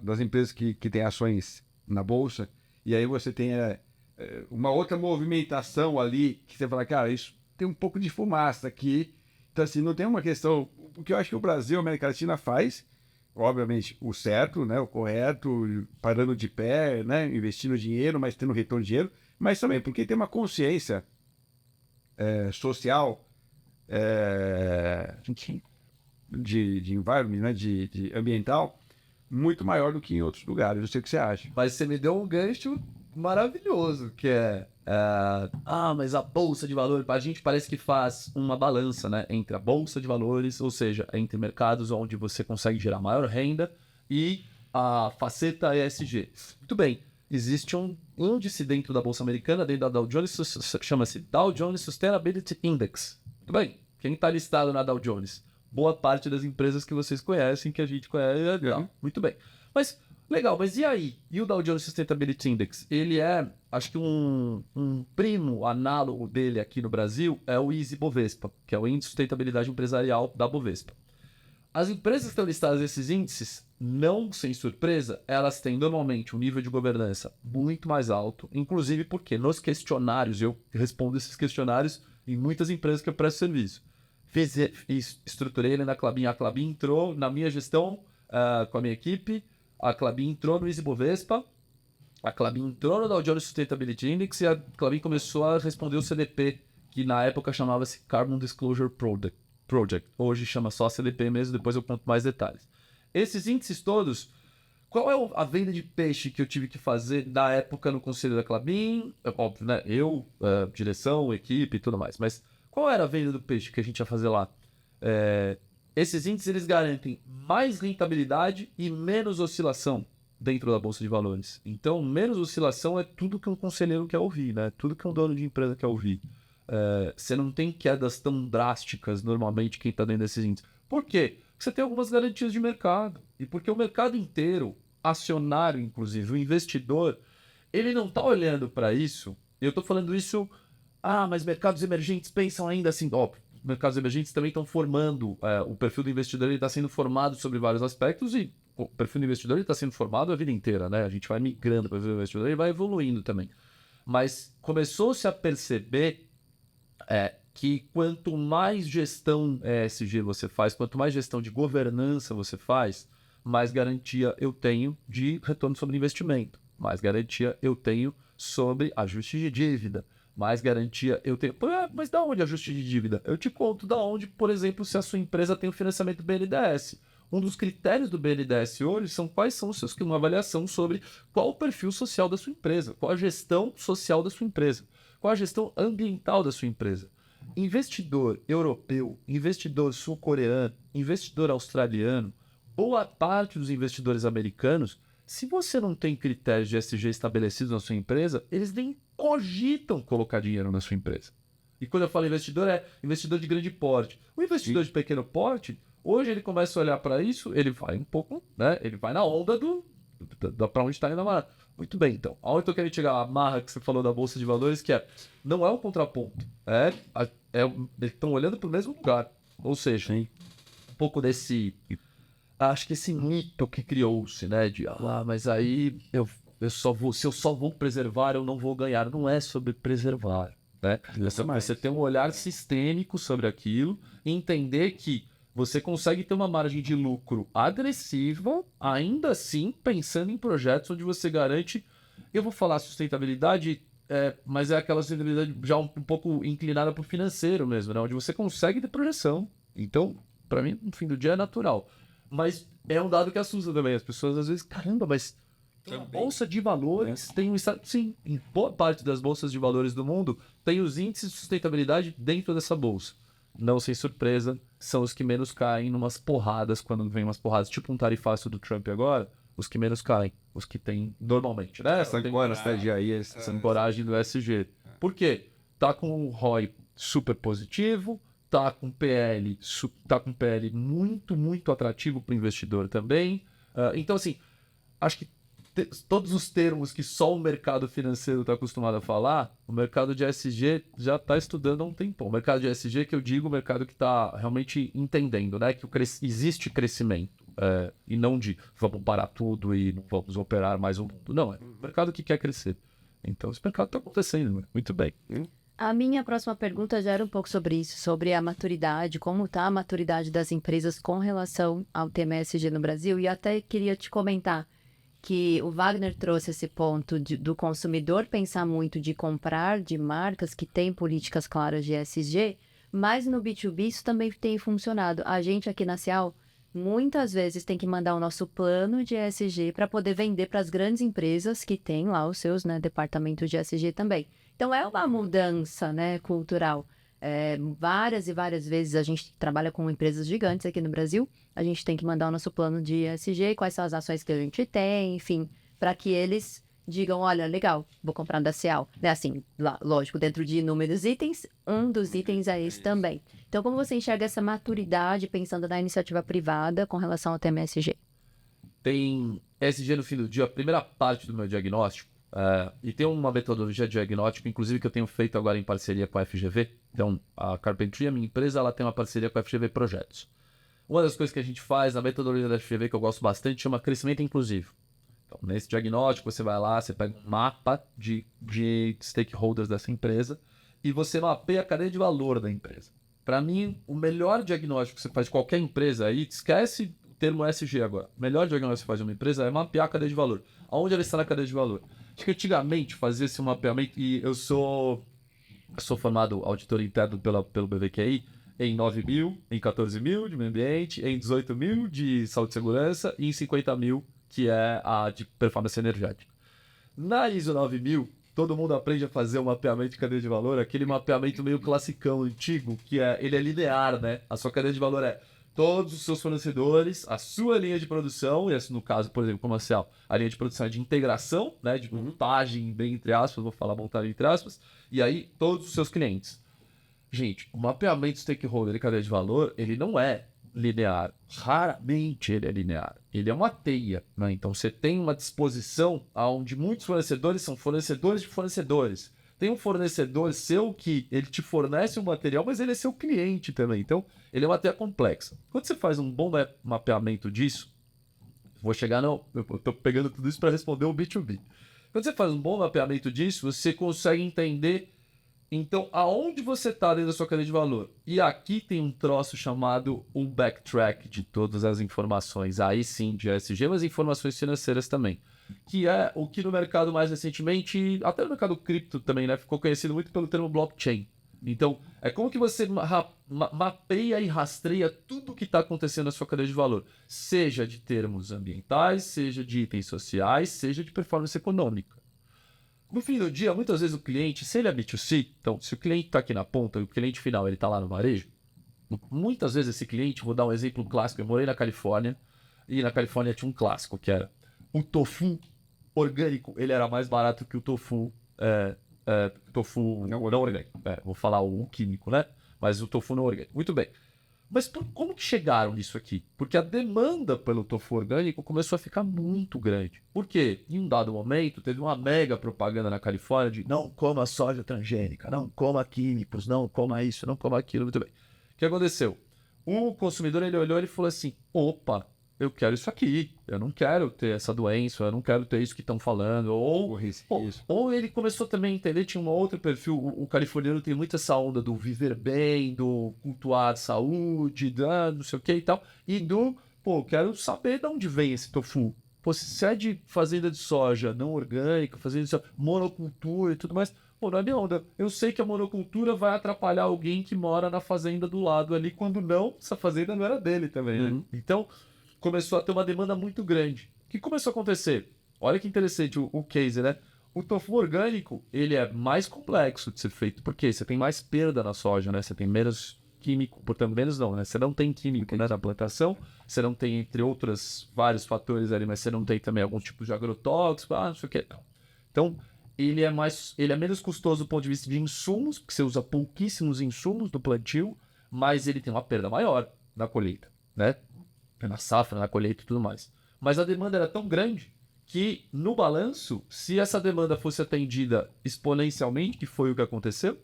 das empresas que têm ações na Bolsa. E aí você tem uma outra movimentação ali, que você fala, cara, isso tem um pouco de fumaça aqui. Então, assim, não tem uma questão... O que eu acho que o Brasil, a América Latina faz, obviamente, o certo, né, o correto, parando de pé, né, investindo dinheiro, mas tendo retorno de dinheiro, mas também porque tem uma consciência social, de environment, né, de ambiental, muito maior do que em outros lugares. Eu sei o que você acha. Mas você me deu um gancho maravilhoso, que mas a Bolsa de Valores, a gente parece que faz uma balança, né, entre a Bolsa de Valores, ou seja, entre mercados onde você consegue gerar maior renda, e a faceta ESG. Muito bem, existe um índice dentro da Bolsa Americana, dentro da Dow Jones, chama-se Dow Jones Sustainability Index. Muito bem, quem está listado na Dow Jones? Boa parte das empresas que vocês conhecem, que a gente conhece. Muito bem. Mas, legal, mas e aí? E o Dow Jones Sustainability Index? Ele acho que um primo análogo dele aqui no Brasil é o ISE Bovespa, que é o Índice de Sustentabilidade Empresarial da Bovespa. As empresas que estão listadas nesses índices, não sem surpresa, elas têm normalmente um nível de governança muito mais alto, inclusive porque nos questionários, eu respondo esses questionários em muitas empresas que eu presto serviço. Estruturei ele na Klabin. A Klabin entrou na minha gestão com a minha equipe, a Klabin entrou no ISE Bovespa, a Klabin entrou no Dow Jones Sustainability Index e a Klabin começou a responder o CDP, que na época chamava-se Carbon Disclosure Project. Hoje chama só CDP mesmo, depois eu conto mais detalhes. Esses índices todos, qual é a venda de peixe que eu tive que fazer na época no conselho da Klabin? Óbvio, né? Eu, direção, equipe e tudo mais, mas qual era a venda do peixe que a gente ia fazer lá? Esses índices eles garantem mais rentabilidade e menos oscilação dentro da Bolsa de Valores. Então, menos oscilação é tudo que um conselheiro quer ouvir, né? Tudo que um dono de empresa quer ouvir. Você não tem quedas tão drásticas, normalmente, quem está dentro desses índices. Por quê? Porque você tem algumas garantias de mercado. E porque o mercado inteiro, acionário inclusive, o investidor, ele não está olhando para isso. Eu estou falando isso... mas mercados emergentes pensam ainda assim... Os mercados emergentes também estão formando... o perfil do investidor está sendo formado sobre vários aspectos e o perfil do investidor está sendo formado a vida inteira, né? A gente vai migrando para o perfil do investidor e vai evoluindo também. Mas começou-se a perceber que quanto mais gestão ESG você faz, quanto mais gestão de governança você faz, mais garantia eu tenho de retorno sobre investimento, mais garantia eu tenho sobre ajuste de dívida, mais garantia eu tenho... Mas da onde ajuste de dívida? Eu te conto da onde, por exemplo, se a sua empresa tem o financiamento BNDES. um dos critérios do BNDES hoje são quais são os seus, uma avaliação sobre qual o perfil social da sua empresa, qual a gestão social da sua empresa, qual a gestão ambiental da sua empresa. Investidor europeu, investidor sul-coreano, investidor australiano, boa parte dos investidores americanos, se você não tem critérios de ESG estabelecidos na sua empresa, eles nem cogitam colocar dinheiro na sua empresa. E quando eu falo investidor, é investidor de grande porte. O investidor de pequeno porte, hoje ele começa a olhar para isso, ele vai um pouco, né? Ele vai na onda para onde está indo a marra. Muito bem, então. Aonde eu quero chegar? A marra que você falou da Bolsa de Valores, que não é um contraponto. Eles estão olhando para o mesmo lugar. Ou seja, um pouco desse... Acho que esse mito que criou-se, né? De, mas aí se eu só vou preservar, eu não vou ganhar. Não é sobre preservar, né? Você tem um olhar sistêmico sobre aquilo e entender que você consegue ter uma margem de lucro agressiva, ainda assim pensando em projetos onde você garante... Eu vou falar sustentabilidade, mas é aquela sustentabilidade já um pouco inclinada para o financeiro mesmo, né? Onde você consegue ter projeção. Então, para mim, no fim do dia é natural. Mas é um dado que assusta também. As pessoas às vezes, caramba, mas a Bolsa de Valores tem um estado... Sim, em boa parte das bolsas de valores do mundo tem os índices de sustentabilidade dentro dessa bolsa. Não sem surpresa, são os que menos caem numas porradas, quando vem umas porradas, tipo um tarifaço do Trump agora, os que menos caem, os que tem normalmente, né? Essa coragem do ESG. Por quê? Tá com o ROI super positivo, tá com PL muito, muito atrativo para o investidor também. Então, assim, acho que todos os termos que só o mercado financeiro está acostumado a falar, o mercado de ESG já está estudando há um tempo. O mercado de ESG, que eu digo, o mercado que está realmente entendendo, né, que existe crescimento. E não de vamos parar tudo e não vamos operar mais um mundo. Não, é um mercado que quer crescer. Então, esse mercado está acontecendo, muito bem. A minha próxima pergunta já era um pouco sobre isso, sobre a maturidade, como está a maturidade das empresas com relação ao tema ESG no Brasil. E até queria te comentar que o Wagner trouxe esse ponto do consumidor pensar muito de comprar de marcas que têm políticas claras de ESG, mas no B2B isso também tem funcionado. A gente aqui na Cial muitas vezes tem que mandar o nosso plano de ESG para poder vender para as grandes empresas que têm lá os seus, né, departamentos de ESG também. Então é uma mudança, né, cultural. Várias e várias vezes a gente trabalha com empresas gigantes aqui no Brasil, a gente tem que mandar o nosso plano de ESG, quais são as ações que a gente tem, enfim, para que eles digam, olha, legal, vou comprar da Cial. É assim, lógico, dentro de inúmeros itens, um dos itens é esse também. Então, como você enxerga essa maturidade pensando na iniciativa privada com relação ao tema ESG? Tem ESG no fim do dia, a primeira parte do meu diagnóstico, e tem uma metodologia de diagnóstico, inclusive que eu tenho feito agora em parceria com a FGV. Então, a Carpentry, a minha empresa, ela tem uma parceria com a FGV Projetos. Uma das coisas que a gente faz na metodologia da FGV, que eu gosto bastante, chama crescimento inclusivo. Então, nesse diagnóstico, você vai lá, você pega um mapa de stakeholders dessa empresa e você mapeia a cadeia de valor da empresa. Para mim, o melhor diagnóstico que você faz de qualquer empresa aí, esquece o termo ESG agora. O melhor diagnóstico que você faz de uma empresa é mapear a cadeia de valor. Aonde ela está na cadeia de valor? Acho que antigamente fazia esse mapeamento, e eu sou formado auditor interno pelo BVQI, em 9 mil, em 14 mil de meio ambiente, em 18 mil de saúde e segurança e em 50 mil, que é a de performance energética. Na ISO 9000, todo mundo aprende a fazer um mapeamento de cadeia de valor, aquele mapeamento meio classicão, antigo, que ele é linear, né? A sua cadeia de valor é todos os seus fornecedores, a sua linha de produção, e esse no caso, por exemplo, comercial, a linha de produção é de integração, né? De montagem, bem entre aspas, vou falar montagem entre aspas, e aí todos os seus clientes. Gente, o mapeamento stakeholder e cadeia de valor, ele não é linear. Raramente ele é linear. Ele é uma teia, né? Então você tem uma disposição onde muitos fornecedores são fornecedores de fornecedores. Tem um fornecedor seu que ele te fornece um material, mas ele é seu cliente também. Então, ele é uma teia complexa. Quando você faz um bom mapeamento disso, vou chegar eu estou pegando tudo isso para responder o B2B. Quando você faz um bom mapeamento disso, você consegue entender, então, aonde você está dentro da sua cadeia de valor. E aqui tem um troço chamado um backtrack de todas as informações, aí sim, de ESG, mas informações financeiras também. Que é o que no mercado mais recentemente, até no mercado cripto também, né, ficou conhecido muito pelo termo blockchain. Então, é como que você mapeia e rastreia tudo que está acontecendo na sua cadeia de valor, seja de termos ambientais, seja de itens sociais, seja de performance econômica. No fim do dia, muitas vezes o cliente, se ele é B2C, então se o cliente está aqui na ponta e o cliente final ele está lá no varejo, muitas vezes esse cliente, vou dar um exemplo clássico, eu morei na Califórnia e na Califórnia tinha um clássico que era o tofu orgânico, ele era mais barato que o tofu não orgânico. Vou falar o químico, né? Mas o tofu não orgânico. Muito bem. Mas como que chegaram nisso aqui? Porque a demanda pelo tofu orgânico começou a ficar muito grande. Por quê? Em um dado momento, teve uma mega propaganda na Califórnia de não coma soja transgênica, não coma químicos, não coma isso, não coma aquilo. Muito bem. O que aconteceu? O consumidor, ele olhou e falou assim, opa, eu quero isso aqui, eu não quero ter essa doença, eu não quero ter isso que estão falando. Ou ele começou também a entender, tinha um outro perfil, o californiano tem muito essa onda do viver bem, do cultuar saúde, não sei o que e tal, e eu quero saber de onde vem esse tofu. Pô, se é de fazenda de soja não orgânica, fazenda de soja, monocultura e tudo mais, pô, não é minha onda. Eu sei que a monocultura vai atrapalhar alguém que mora na fazenda do lado ali, quando não, essa fazenda não era dele também, né? Então, começou a ter uma demanda muito grande. O que começou a acontecer? Olha que interessante o case, né? O tofu orgânico, ele é mais complexo de ser feito, porque você tem mais perda na soja, né? Você tem menos químico, portanto, menos não, né? Você não tem químico, né, na plantação, você não tem, entre outros, vários fatores ali, mas você não tem também algum tipo de agrotóxico, não sei o que, não. Então, ele é menos custoso do ponto de vista de insumos, porque você usa pouquíssimos insumos do plantio, mas ele tem uma perda maior na colheita, né? Na safra, na colheita e tudo mais. Mas a demanda era tão grande que, no balanço, se essa demanda fosse atendida exponencialmente, que foi o que aconteceu,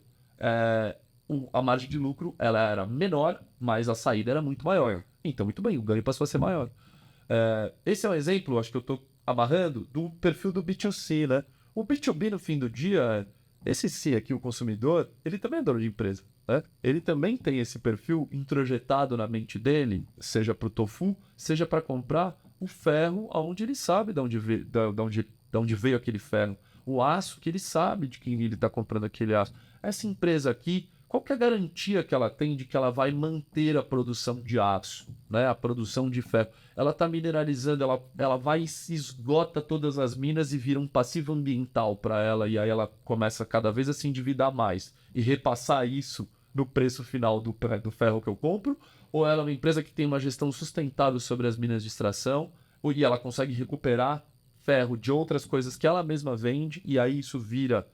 a margem de lucro ela era menor, mas a saída era muito maior. Então, muito bem, o ganho passou a ser maior. Esse é um exemplo, acho que eu estou amarrando, do perfil do B2C, né? O B2B, no fim do dia, esse C aqui, o consumidor, ele também é dono de empresa. Né? Ele também tem esse perfil introjetado na mente dele, seja para o tofu, seja para comprar o ferro onde ele sabe de onde veio aquele ferro. O aço, que ele sabe de quem ele está comprando aquele aço. Essa empresa aqui, qual que é a garantia que ela tem de que ela vai manter a produção de aço, né? A produção de ferro? Ela está mineralizando, ela vai e se esgota todas as minas e vira um passivo ambiental para ela, e aí ela começa cada vez a se endividar mais e repassar isso no preço final do ferro que eu compro, ou ela é uma empresa que tem uma gestão sustentável sobre as minas de extração, e ela consegue recuperar ferro de outras coisas que ela mesma vende, e aí isso vira,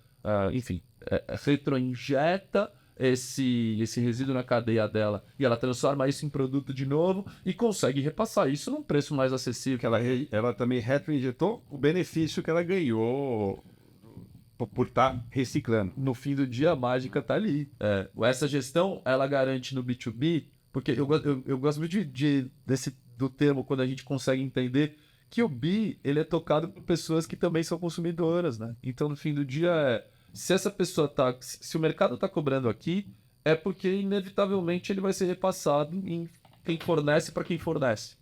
retroinjeta esse resíduo na cadeia dela, e ela transforma isso em produto de novo e consegue repassar isso num preço mais acessível. Ela também retroinjetou o benefício que ela ganhou por estar reciclando. No fim do dia, a mágica está ali. Essa gestão, ela garante no B2B, porque eu gosto muito do termo, quando a gente consegue entender que o B, ele é tocado por pessoas que também são consumidoras, né? Então, no fim do dia, se essa pessoa se o mercado está cobrando aqui, é porque, inevitavelmente, ele vai ser repassado em quem fornece para quem fornece.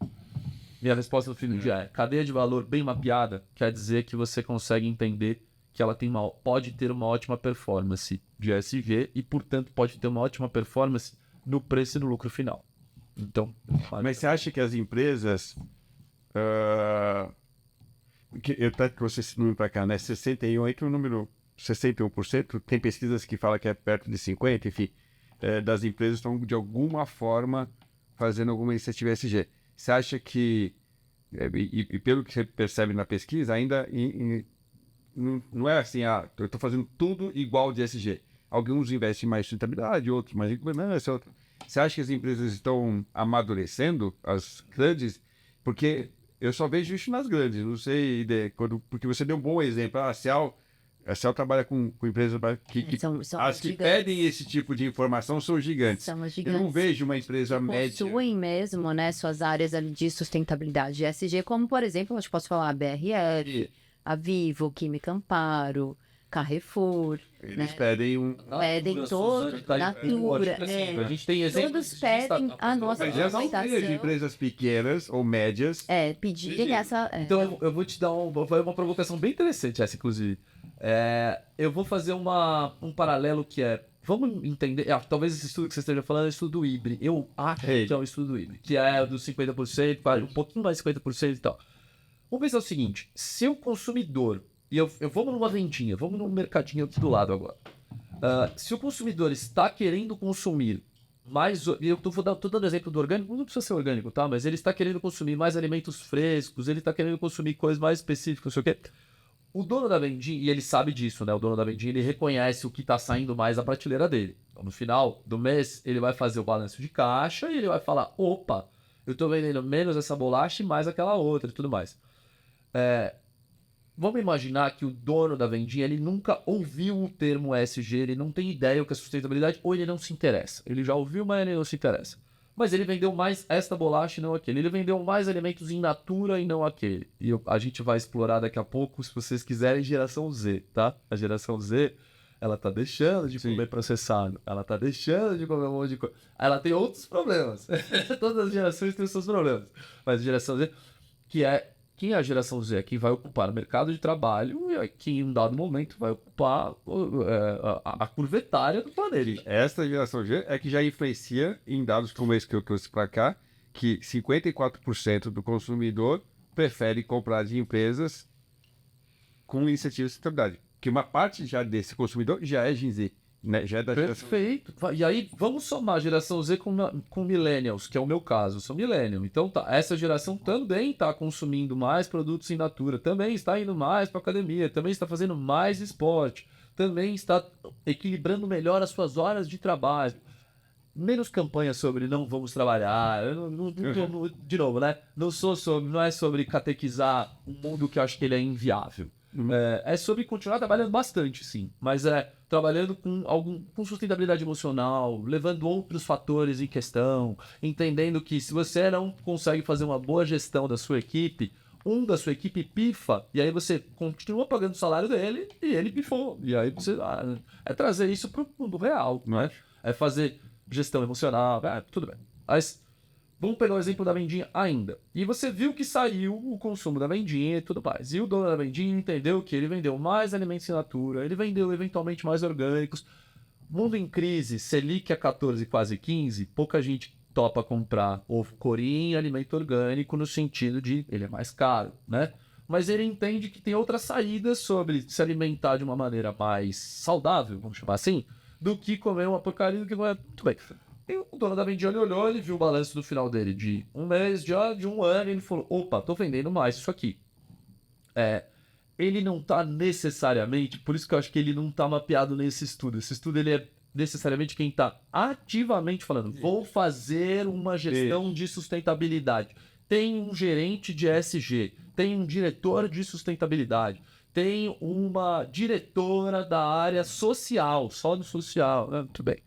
Minha resposta no fim do dia é: cadeia de valor bem mapeada quer dizer que você consegue entender que ela pode ter uma ótima performance de ESG e, portanto, pode ter uma ótima performance no preço e no lucro final. Então, mas você acha que as empresas... eu trouxe esse número para cá, né? 68%, o número 61%, tem pesquisas que falam que é perto de 50%, enfim, das empresas estão, de alguma forma, fazendo alguma iniciativa ESG. Você acha que, e pelo que você percebe na pesquisa, ainda... não é assim, eu estou fazendo tudo igual de ESG. Alguns investem mais em sustentabilidade, outros mais em governança. Você acha que as empresas estão amadurecendo, as grandes? Porque eu só vejo isso nas grandes, não sei, porque você deu um bom exemplo. A Cial trabalha com empresas as que pedem esse tipo de informação são gigantes. Eu não vejo uma empresa média. Possuem mesmo, né, suas áreas de sustentabilidade ESG, como, por exemplo, eu posso falar a BRF, a Vivo, Química Amparo, Carrefour. Eles pedem pedem todo, Natura. A gente tem exemplos. Todos pedem a nossa documentação. Mas de empresas pequenas ou médias. Pedirem essa... Então eu vou te dar uma provocação bem interessante essa, inclusive. Eu vou fazer um paralelo que vamos entender. Talvez esse estudo que você esteja falando é o estudo do IBRI. Eu acho que é o estudo do IBRI, que é dos 50%, um pouquinho mais de 50% e tal. Vamos pensar o seguinte: se o consumidor, e eu vamos numa vendinha, vamos num mercadinho aqui do lado agora. Se o consumidor está querendo consumir mais. Eu tô dando exemplo do orgânico, não precisa ser orgânico, tá? Mas ele está querendo consumir mais alimentos frescos, ele está querendo consumir coisas mais específicas, não sei o quê. O dono da vendinha, e ele sabe disso, né? O dono da vendinha, ele reconhece o que está saindo mais da prateleira dele. Então, no final do mês, ele vai fazer o balanço de caixa e ele vai falar: opa, eu estou vendendo menos essa bolacha e mais aquela outra e tudo mais. Vamos imaginar que o dono da vendinha, ele nunca ouviu o termo ESG, ele não tem ideia o que é sustentabilidade, ou ele não se interessa. Ele já ouviu, mas ele não se interessa. Mas ele vendeu mais esta bolacha e não aquele. Ele vendeu mais alimentos in natura e não aquele. E a gente vai explorar daqui a pouco, se vocês quiserem, geração Z, tá? A geração Z, ela tá deixando de comer processado. Ela tá deixando de comer um monte de coisa. Ela tem outros problemas. Todas as gerações têm os seus problemas. Mas a geração Z, quem é a geração Z? Quem vai ocupar o mercado de trabalho e que em um dado momento vai ocupar a curva etária do planeta. Esta geração G é que já influencia em dados como esse que eu trouxe para cá, que 54% do consumidor prefere comprar de empresas com iniciativa de sustentabilidade. Que uma parte já desse consumidor já é Gen Z. Né? Já é da Perfeito. E aí, vamos somar a geração Z com millennials, que é o meu caso. Eu sou millennial. Então, tá, essa geração também está consumindo mais produtos in natura, também está indo mais para academia, também está fazendo mais esporte, também está equilibrando melhor as suas horas de trabalho. Menos campanha sobre não vamos trabalhar. De novo, né? Não é sobre catequizar um mundo que eu acho que ele é inviável. É sobre continuar trabalhando bastante, sim. Mas trabalhando com sustentabilidade emocional, levando outros fatores em questão, entendendo que se você não consegue fazer uma boa gestão da sua equipe, da sua equipe pifa, e aí você continua pagando o salário dele e ele pifou. E aí você é trazer isso para o mundo real, não é? É fazer gestão emocional, tudo bem. Mas vamos pegar o exemplo da vendinha ainda. E você viu que saiu o consumo da vendinha e tudo mais. E o dono da vendinha entendeu que ele vendeu mais alimentos in natura, ele vendeu eventualmente mais orgânicos. Mundo em crise, Selic a 14, quase 15, pouca gente topa comprar ovo corinho, alimento orgânico, no sentido de ele é mais caro, né? Mas ele entende que tem outras saídas sobre se alimentar de uma maneira mais saudável, vamos chamar assim, do que comer uma porcaria do que comer. Muito bem. E o dono da vendinha olhou, ele viu o balanço do final dele de um mês, de um ano, e ele falou: opa, tô vendendo mais isso aqui. Ele não tá necessariamente, por isso que eu acho que ele não tá mapeado nesse estudo. Esse estudo ele é necessariamente quem tá ativamente falando: vou fazer uma gestão de sustentabilidade. Tem um gerente de ESG, tem um diretor de sustentabilidade, tem uma diretora da área social, só do social, né? Muito bem.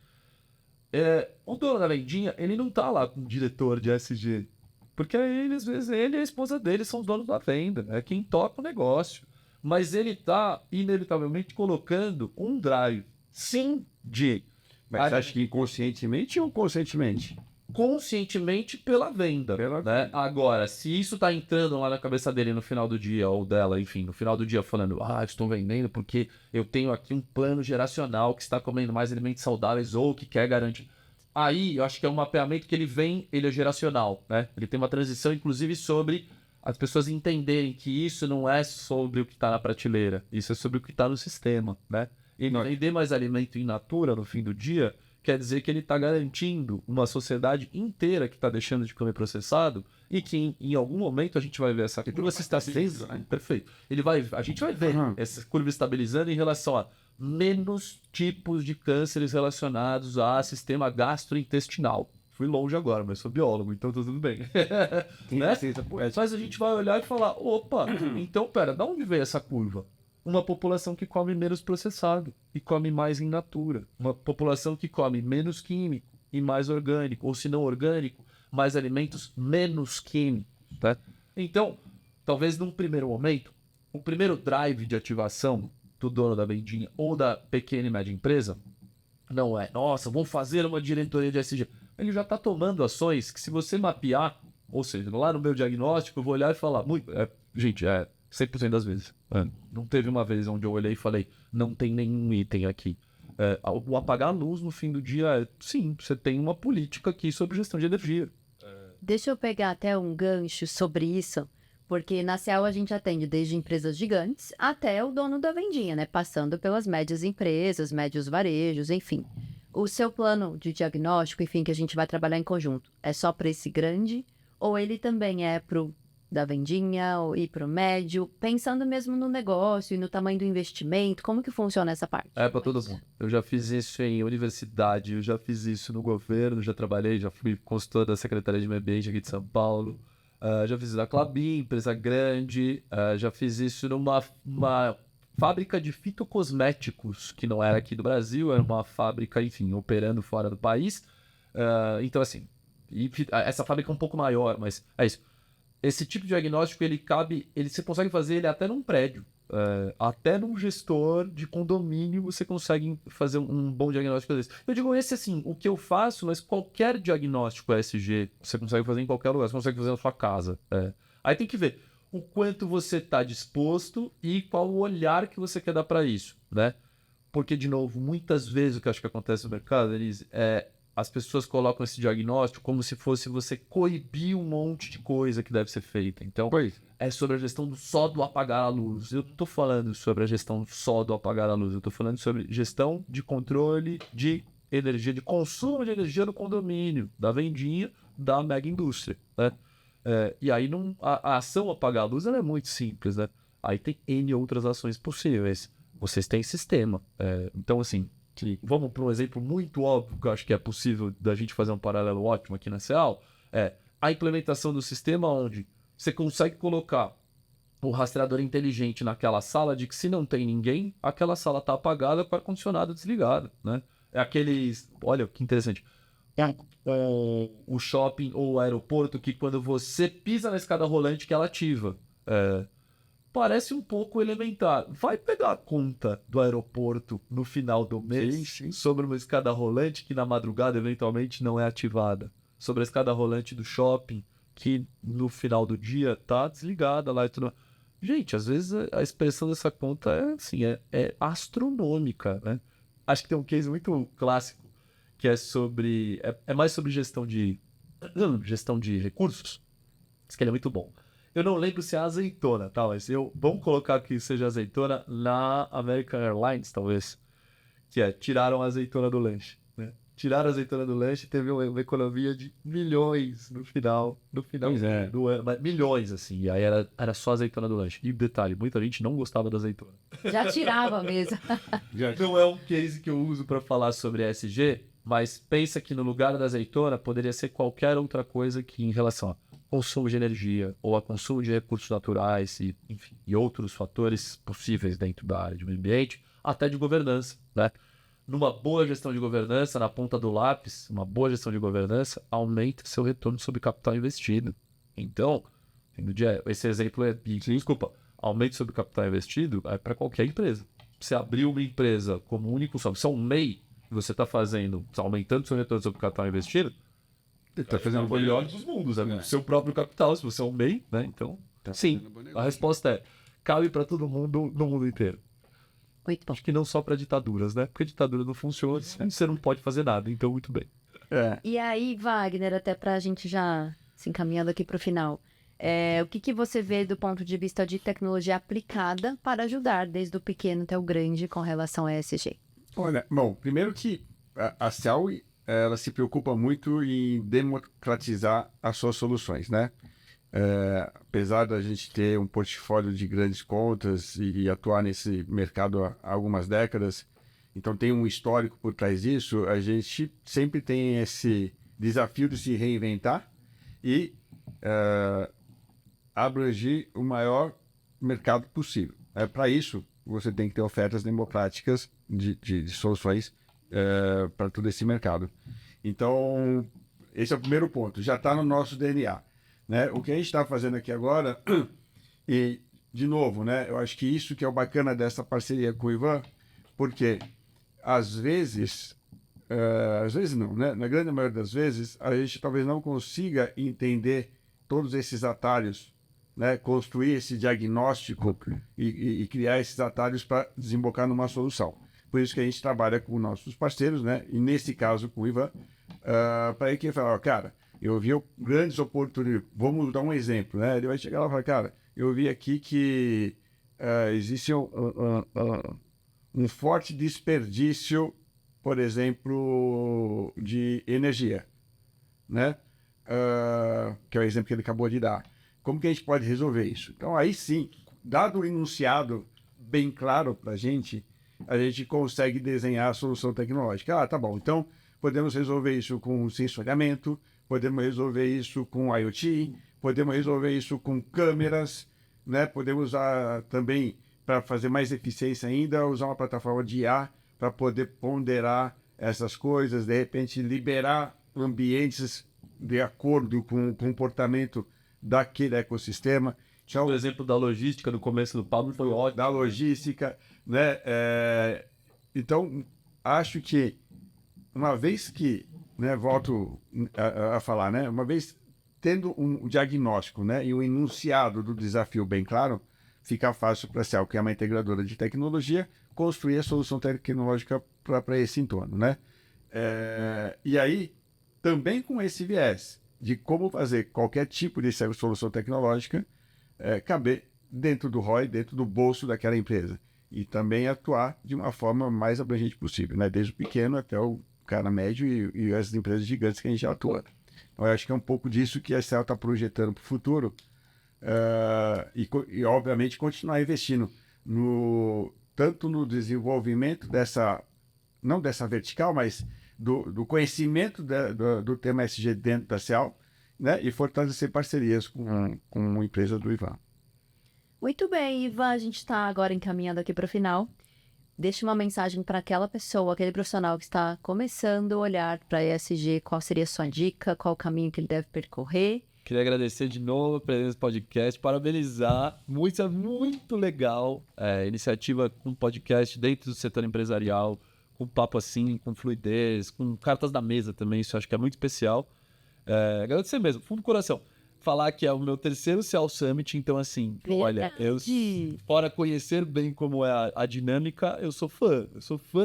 O dono da vendinha, ele não tá lá com o diretor de ESG, porque ele, às vezes, ele e a esposa dele são os donos da venda, é quem toca o negócio. Mas ele tá, inevitavelmente, colocando um drive, sim, de... Mas você acha que inconscientemente ou conscientemente? Conscientemente pela venda, né? Agora, se isso tá entrando lá na cabeça dele no final do dia, ou dela, enfim, no final do dia falando: estou vendendo porque eu tenho aqui um plano geracional que está comendo mais alimentos saudáveis ou que quer garantir. Aí, eu acho que é um mapeamento que ele é geracional, né? Ele tem uma transição, inclusive, sobre as pessoas entenderem que isso não é sobre o que está na prateleira, isso é sobre o que está no sistema, né? E vender mais alimento in natura no fim do dia quer dizer que ele está garantindo uma sociedade inteira que está deixando de comer processado e que em algum momento a gente vai ver essa curva se estabilizando. Perfeito. A gente vai ver essa curva estabilizando em relação a menos tipos de cânceres relacionados a sistema gastrointestinal. Fui longe agora, mas sou biólogo, então tá tudo bem. Né? Mas a gente vai olhar e falar: opa, então pera, de onde veio essa curva? Uma população que come menos processado e come mais in natura. Uma população que come menos químico e mais orgânico. Ou se não orgânico, mais alimentos menos químicos. Tá? Então, talvez num primeiro momento, o primeiro drive de ativação do dono da vendinha ou da pequena e média empresa não é: nossa, vamos fazer uma diretoria de ESG. Ele já está tomando ações que, se você mapear, ou seja, lá no meu diagnóstico, eu vou olhar e falar: 100% das vezes. Não teve uma vez onde eu olhei e falei: não tem nenhum item aqui O apagar a luz no fim do dia sim, você tem uma política aqui sobre gestão de energia. Deixa eu pegar até um gancho sobre isso, porque na CEL a gente atende desde empresas gigantes até o dono da vendinha, né? Passando pelas médias empresas, médios varejos, enfim. O seu plano de diagnóstico, enfim, que a gente vai trabalhar em conjunto, é só para esse grande ou ele também é para o da vendinha e para o médio, pensando mesmo no negócio e no tamanho do investimento, como que funciona essa parte? É para todo mundo. Eu já fiz isso em universidade, eu já fiz isso no governo, já trabalhei, já fui consultor da Secretaria de Meio Ambiente aqui de São Paulo, já fiz isso na Klabin, empresa grande, já fiz isso numa fábrica de fitocosméticos, que não era aqui do Brasil, era uma fábrica, enfim, operando fora do país. Então, assim, essa fábrica é um pouco maior, mas é isso. Esse tipo de diagnóstico, você consegue fazer ele até num prédio. Até num gestor de condomínio você consegue fazer um bom diagnóstico desse. Eu digo esse assim, o que eu faço, mas qualquer diagnóstico ESG você consegue fazer em qualquer lugar, você consegue fazer na sua casa. Aí tem que ver o quanto você está disposto e qual o olhar que você quer dar para isso, né? Porque, de novo, muitas vezes o que eu acho que acontece no mercado, Elise, as pessoas colocam esse diagnóstico como se fosse você coibir um monte de coisa que deve ser feita. Então, é sobre a gestão só do apagar a luz. Eu não estou falando sobre a gestão só do apagar a luz. Eu estou falando sobre gestão de controle de energia, de consumo de energia no condomínio, da vendinha, da mega indústria, né? E aí a ação apagar a luz ela é muito simples, né? Aí tem N outras ações possíveis. Vocês têm sistema. Então, assim, vamos para um exemplo muito óbvio que eu acho que é possível da gente fazer um paralelo ótimo aqui na CEAL, a implementação do sistema onde você consegue colocar o rastreador inteligente naquela sala de que se não tem ninguém, aquela sala está apagada com o ar-condicionado desligado, né? É aqueles... Olha, que interessante. O shopping ou o aeroporto que quando você pisa na escada rolante que ela ativa. Parece um pouco elementar. Vai pegar a conta do aeroporto no final do mês sobre uma escada rolante que na madrugada eventualmente não é ativada. Sobre a escada rolante do shopping que no final do dia tá desligada lá e tudo. Gente, às vezes a expressão dessa conta é astronômica, né? Acho que tem um case muito clássico que é sobre... É mais sobre gestão de recursos. Diz que ele é muito bom. Eu não lembro se é azeitona, tá? Mas vamos colocar que seja azeitona na American Airlines, talvez. Que tiraram a azeitona do lanche, né? Tiraram a azeitona do lanche e teve uma economia de milhões no final do ano. Mas milhões, assim. E aí era só azeitona do lanche. E detalhe, muita gente não gostava da azeitona. Já tirava mesmo. Não é um case que eu uso para falar sobre ESG, mas pensa que no lugar da azeitona poderia ser qualquer outra coisa que em relação a consumo de energia ou a consumo de recursos naturais e, enfim, e outros fatores possíveis dentro da área de meio ambiente, até de governança, né? Numa boa gestão de governança, na ponta do lápis, uma boa gestão de governança aumenta seu retorno sobre capital investido. Então, esse exemplo aumento sobre capital investido é para qualquer empresa. Você abrir uma empresa como único só, se é um MEI, e você está aumentando seu retorno sobre capital investido, está fazendo o melhor dos mundos, né? Seu próprio capital, se você é um MEI, né? Então, sim, a resposta cabe para todo mundo no mundo inteiro. Muito bom. Acho que não só para ditaduras, né? Porque ditadura não funciona, você não pode fazer nada, então muito bem. E aí, Wagner, até para a gente já se encaminhando aqui para o final, o que você vê do ponto de vista de tecnologia aplicada para ajudar desde o pequeno até o grande com relação a ESG? Olha, bom, primeiro que a CEAL ela se preocupa muito em democratizar as suas soluções, né? Apesar da gente ter um portfólio de grandes contas e atuar nesse mercado há algumas décadas, então tem um histórico por trás disso, a gente sempre tem esse desafio de se reinventar e abranger o maior mercado possível. Para isso, você tem que ter ofertas democráticas de soluções para todo esse mercado. Então, esse é o primeiro ponto, já está no nosso DNA. Né? O que a gente está fazendo aqui agora, e de novo, né, eu acho que isso que é o bacana dessa parceria com o Ivan, porque às vezes não, né? Na grande maioria das vezes, a gente talvez não consiga entender todos esses atalhos, né? Construir esse diagnóstico e criar esses atalhos para desembocar numa solução. Por isso que a gente trabalha com nossos parceiros, né? E nesse caso com o Ivan, para ele falar, cara, eu vi grandes oportunidades. Vamos dar um exemplo, né? Ele vai chegar lá e falar, cara, eu vi aqui que existe um forte desperdício, por exemplo, de energia, né? Que é o exemplo que ele acabou de dar. Como que a gente pode resolver isso? Então, aí sim, dado o enunciado bem claro para a gente consegue desenhar a solução tecnológica. Tá bom, então podemos resolver isso com sensoriamento, podemos resolver isso com IoT, podemos resolver isso com câmeras, né? Podemos usar também, para fazer mais eficiência ainda, usar uma plataforma de IA para poder ponderar essas coisas, de repente liberar ambientes de acordo com o comportamento daquele ecossistema. Então, o exemplo da logística no começo do Pablo foi ótimo. Da logística, né? Então, acho que uma vez que, né, volto a falar, né? Uma vez tendo um diagnóstico, né, e um enunciado do desafio bem claro, fica fácil para a Ciel, que é uma integradora de tecnologia, construir a solução tecnológica para esse entorno, né? E aí, também com esse viés de como fazer qualquer tipo de solução tecnológica caber dentro do ROI, dentro do bolso daquela empresa. E também atuar de uma forma mais abrangente possível, né? Desde o pequeno até o cara médio e as empresas gigantes que a gente já atua. Então, eu acho que é um pouco disso que a Ciel está projetando para o futuro e, obviamente, continuar investindo tanto no desenvolvimento não dessa vertical, mas do conhecimento do tema SG dentro da Ciel, né? E fortalecer parcerias com a empresa do Ivan. Muito bem, Ivan, a gente está agora encaminhando aqui para o final. Deixe uma mensagem para aquela pessoa, aquele profissional que está começando a olhar para ESG, qual seria a sua dica, qual o caminho que ele deve percorrer. Queria agradecer de novo a presença do podcast, parabenizar, muito legal a iniciativa com podcast dentro do setor empresarial, com papo assim, com fluidez, com cartas da mesa também, isso eu acho que é muito especial. Agradecer mesmo, fundo do coração. Falar que é o meu terceiro Ciel Summit, então assim, olha, eu fora conhecer bem como é a dinâmica, eu sou fã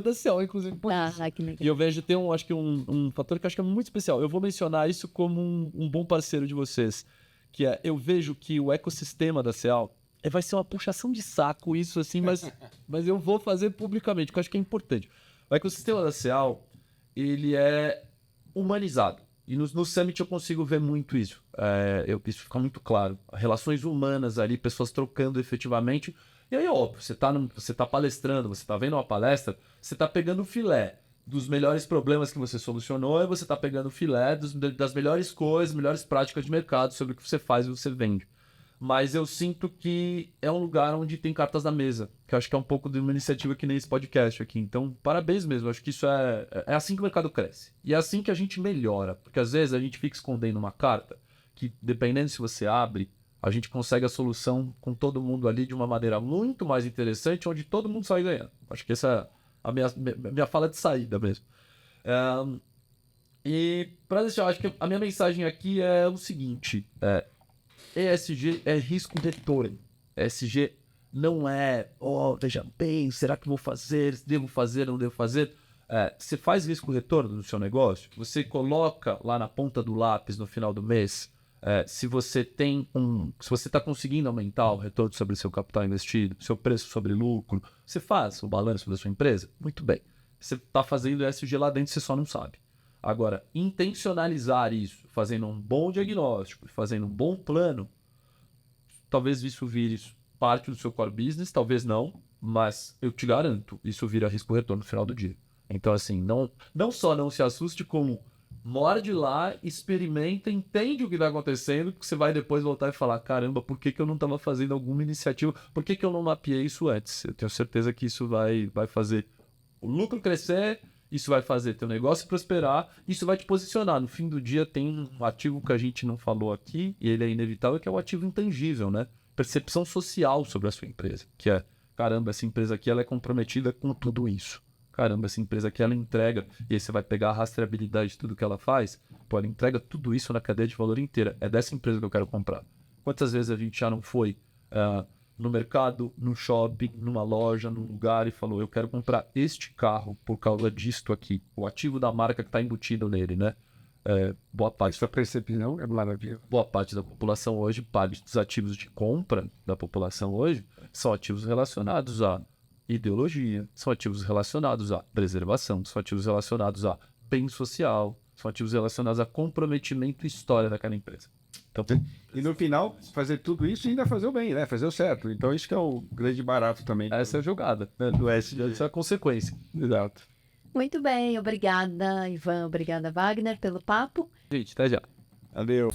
da Ciel, inclusive por isso. Que legal. E eu vejo tem um fator que eu acho que é muito especial. Eu vou mencionar isso como um bom parceiro de vocês, que eu vejo que o ecossistema da Ciel vai ser uma puxação de saco isso assim, mas eu vou fazer publicamente, porque eu acho que é importante. O ecossistema da Ciel, ele é humanizado. E no Summit eu consigo ver muito isso. Isso fica muito claro. Relações humanas ali, pessoas trocando efetivamente. E aí, óbvio, você tá palestrando, você tá vendo uma palestra, você tá pegando o filé dos melhores problemas que você solucionou e você tá pegando o filé das melhores coisas, melhores práticas de mercado sobre o que você faz e você vende. Mas eu sinto que é um lugar onde tem cartas na mesa, que eu acho que é um pouco de uma iniciativa que nem esse podcast aqui. Então, parabéns mesmo, eu acho que isso é assim que o mercado cresce. E é assim que a gente melhora, porque às vezes a gente fica escondendo uma carta que, dependendo se você abre, a gente consegue a solução com todo mundo ali de uma maneira muito mais interessante, onde todo mundo sai ganhando. Acho que essa é a minha fala de saída mesmo. E para deixar, eu acho que a minha mensagem aqui é o seguinte, ESG é risco retorno. ESG não é, veja bem, será que vou fazer, devo fazer, não devo fazer? Você faz risco retorno no seu negócio, você coloca lá na ponta do lápis no final do mês, se você está conseguindo aumentar o retorno sobre o seu capital investido, seu preço sobre lucro, você faz o balanço da sua empresa? Muito bem. Você está fazendo ESG lá dentro, você só não sabe. Agora, intencionalizar isso, fazendo um bom diagnóstico, fazendo um bom plano, talvez isso vire parte do seu core business, talvez não, mas eu te garanto, isso vira risco-retorno no final do dia. Então, assim, não só não se assuste, como morde lá, experimenta, entende o que está acontecendo, que você vai depois voltar e falar, caramba, por que eu não estava fazendo alguma iniciativa? Por que eu não mapeei isso antes? Eu tenho certeza que isso vai fazer o lucro crescer, isso vai fazer teu negócio prosperar, isso vai te posicionar. No fim do dia tem um ativo que a gente não falou aqui, e ele é inevitável, que é o ativo intangível, né? Percepção social sobre a sua empresa, que é, caramba, essa empresa aqui ela é comprometida com tudo isso. Caramba, essa empresa aqui ela entrega, e aí você vai pegar a rastreabilidade de tudo que ela faz, ela entrega tudo isso na cadeia de valor inteira. É dessa empresa que eu quero comprar. Quantas vezes a gente já não foi no mercado, no shopping, numa loja, num lugar e falou, eu quero comprar este carro por causa disto aqui. O ativo da marca que está embutido nele, né? Boa parte Essa percepção é maravilhosa. boa parte da população hoje, parte dos ativos de compra da população hoje, são ativos relacionados à ideologia, são ativos relacionados à preservação, são ativos relacionados a bem social, são ativos relacionados a comprometimento e história daquela empresa. Então, E no final, fazer tudo isso e ainda fazer o bem, né? Fazer o certo. Então isso que é o grande barato também. essa é a jogada, né? do SG. Essa é a consequência. Exato. Muito bem, obrigada, Ivan, obrigada, Wagner, pelo papo. Gente, até já. Valeu.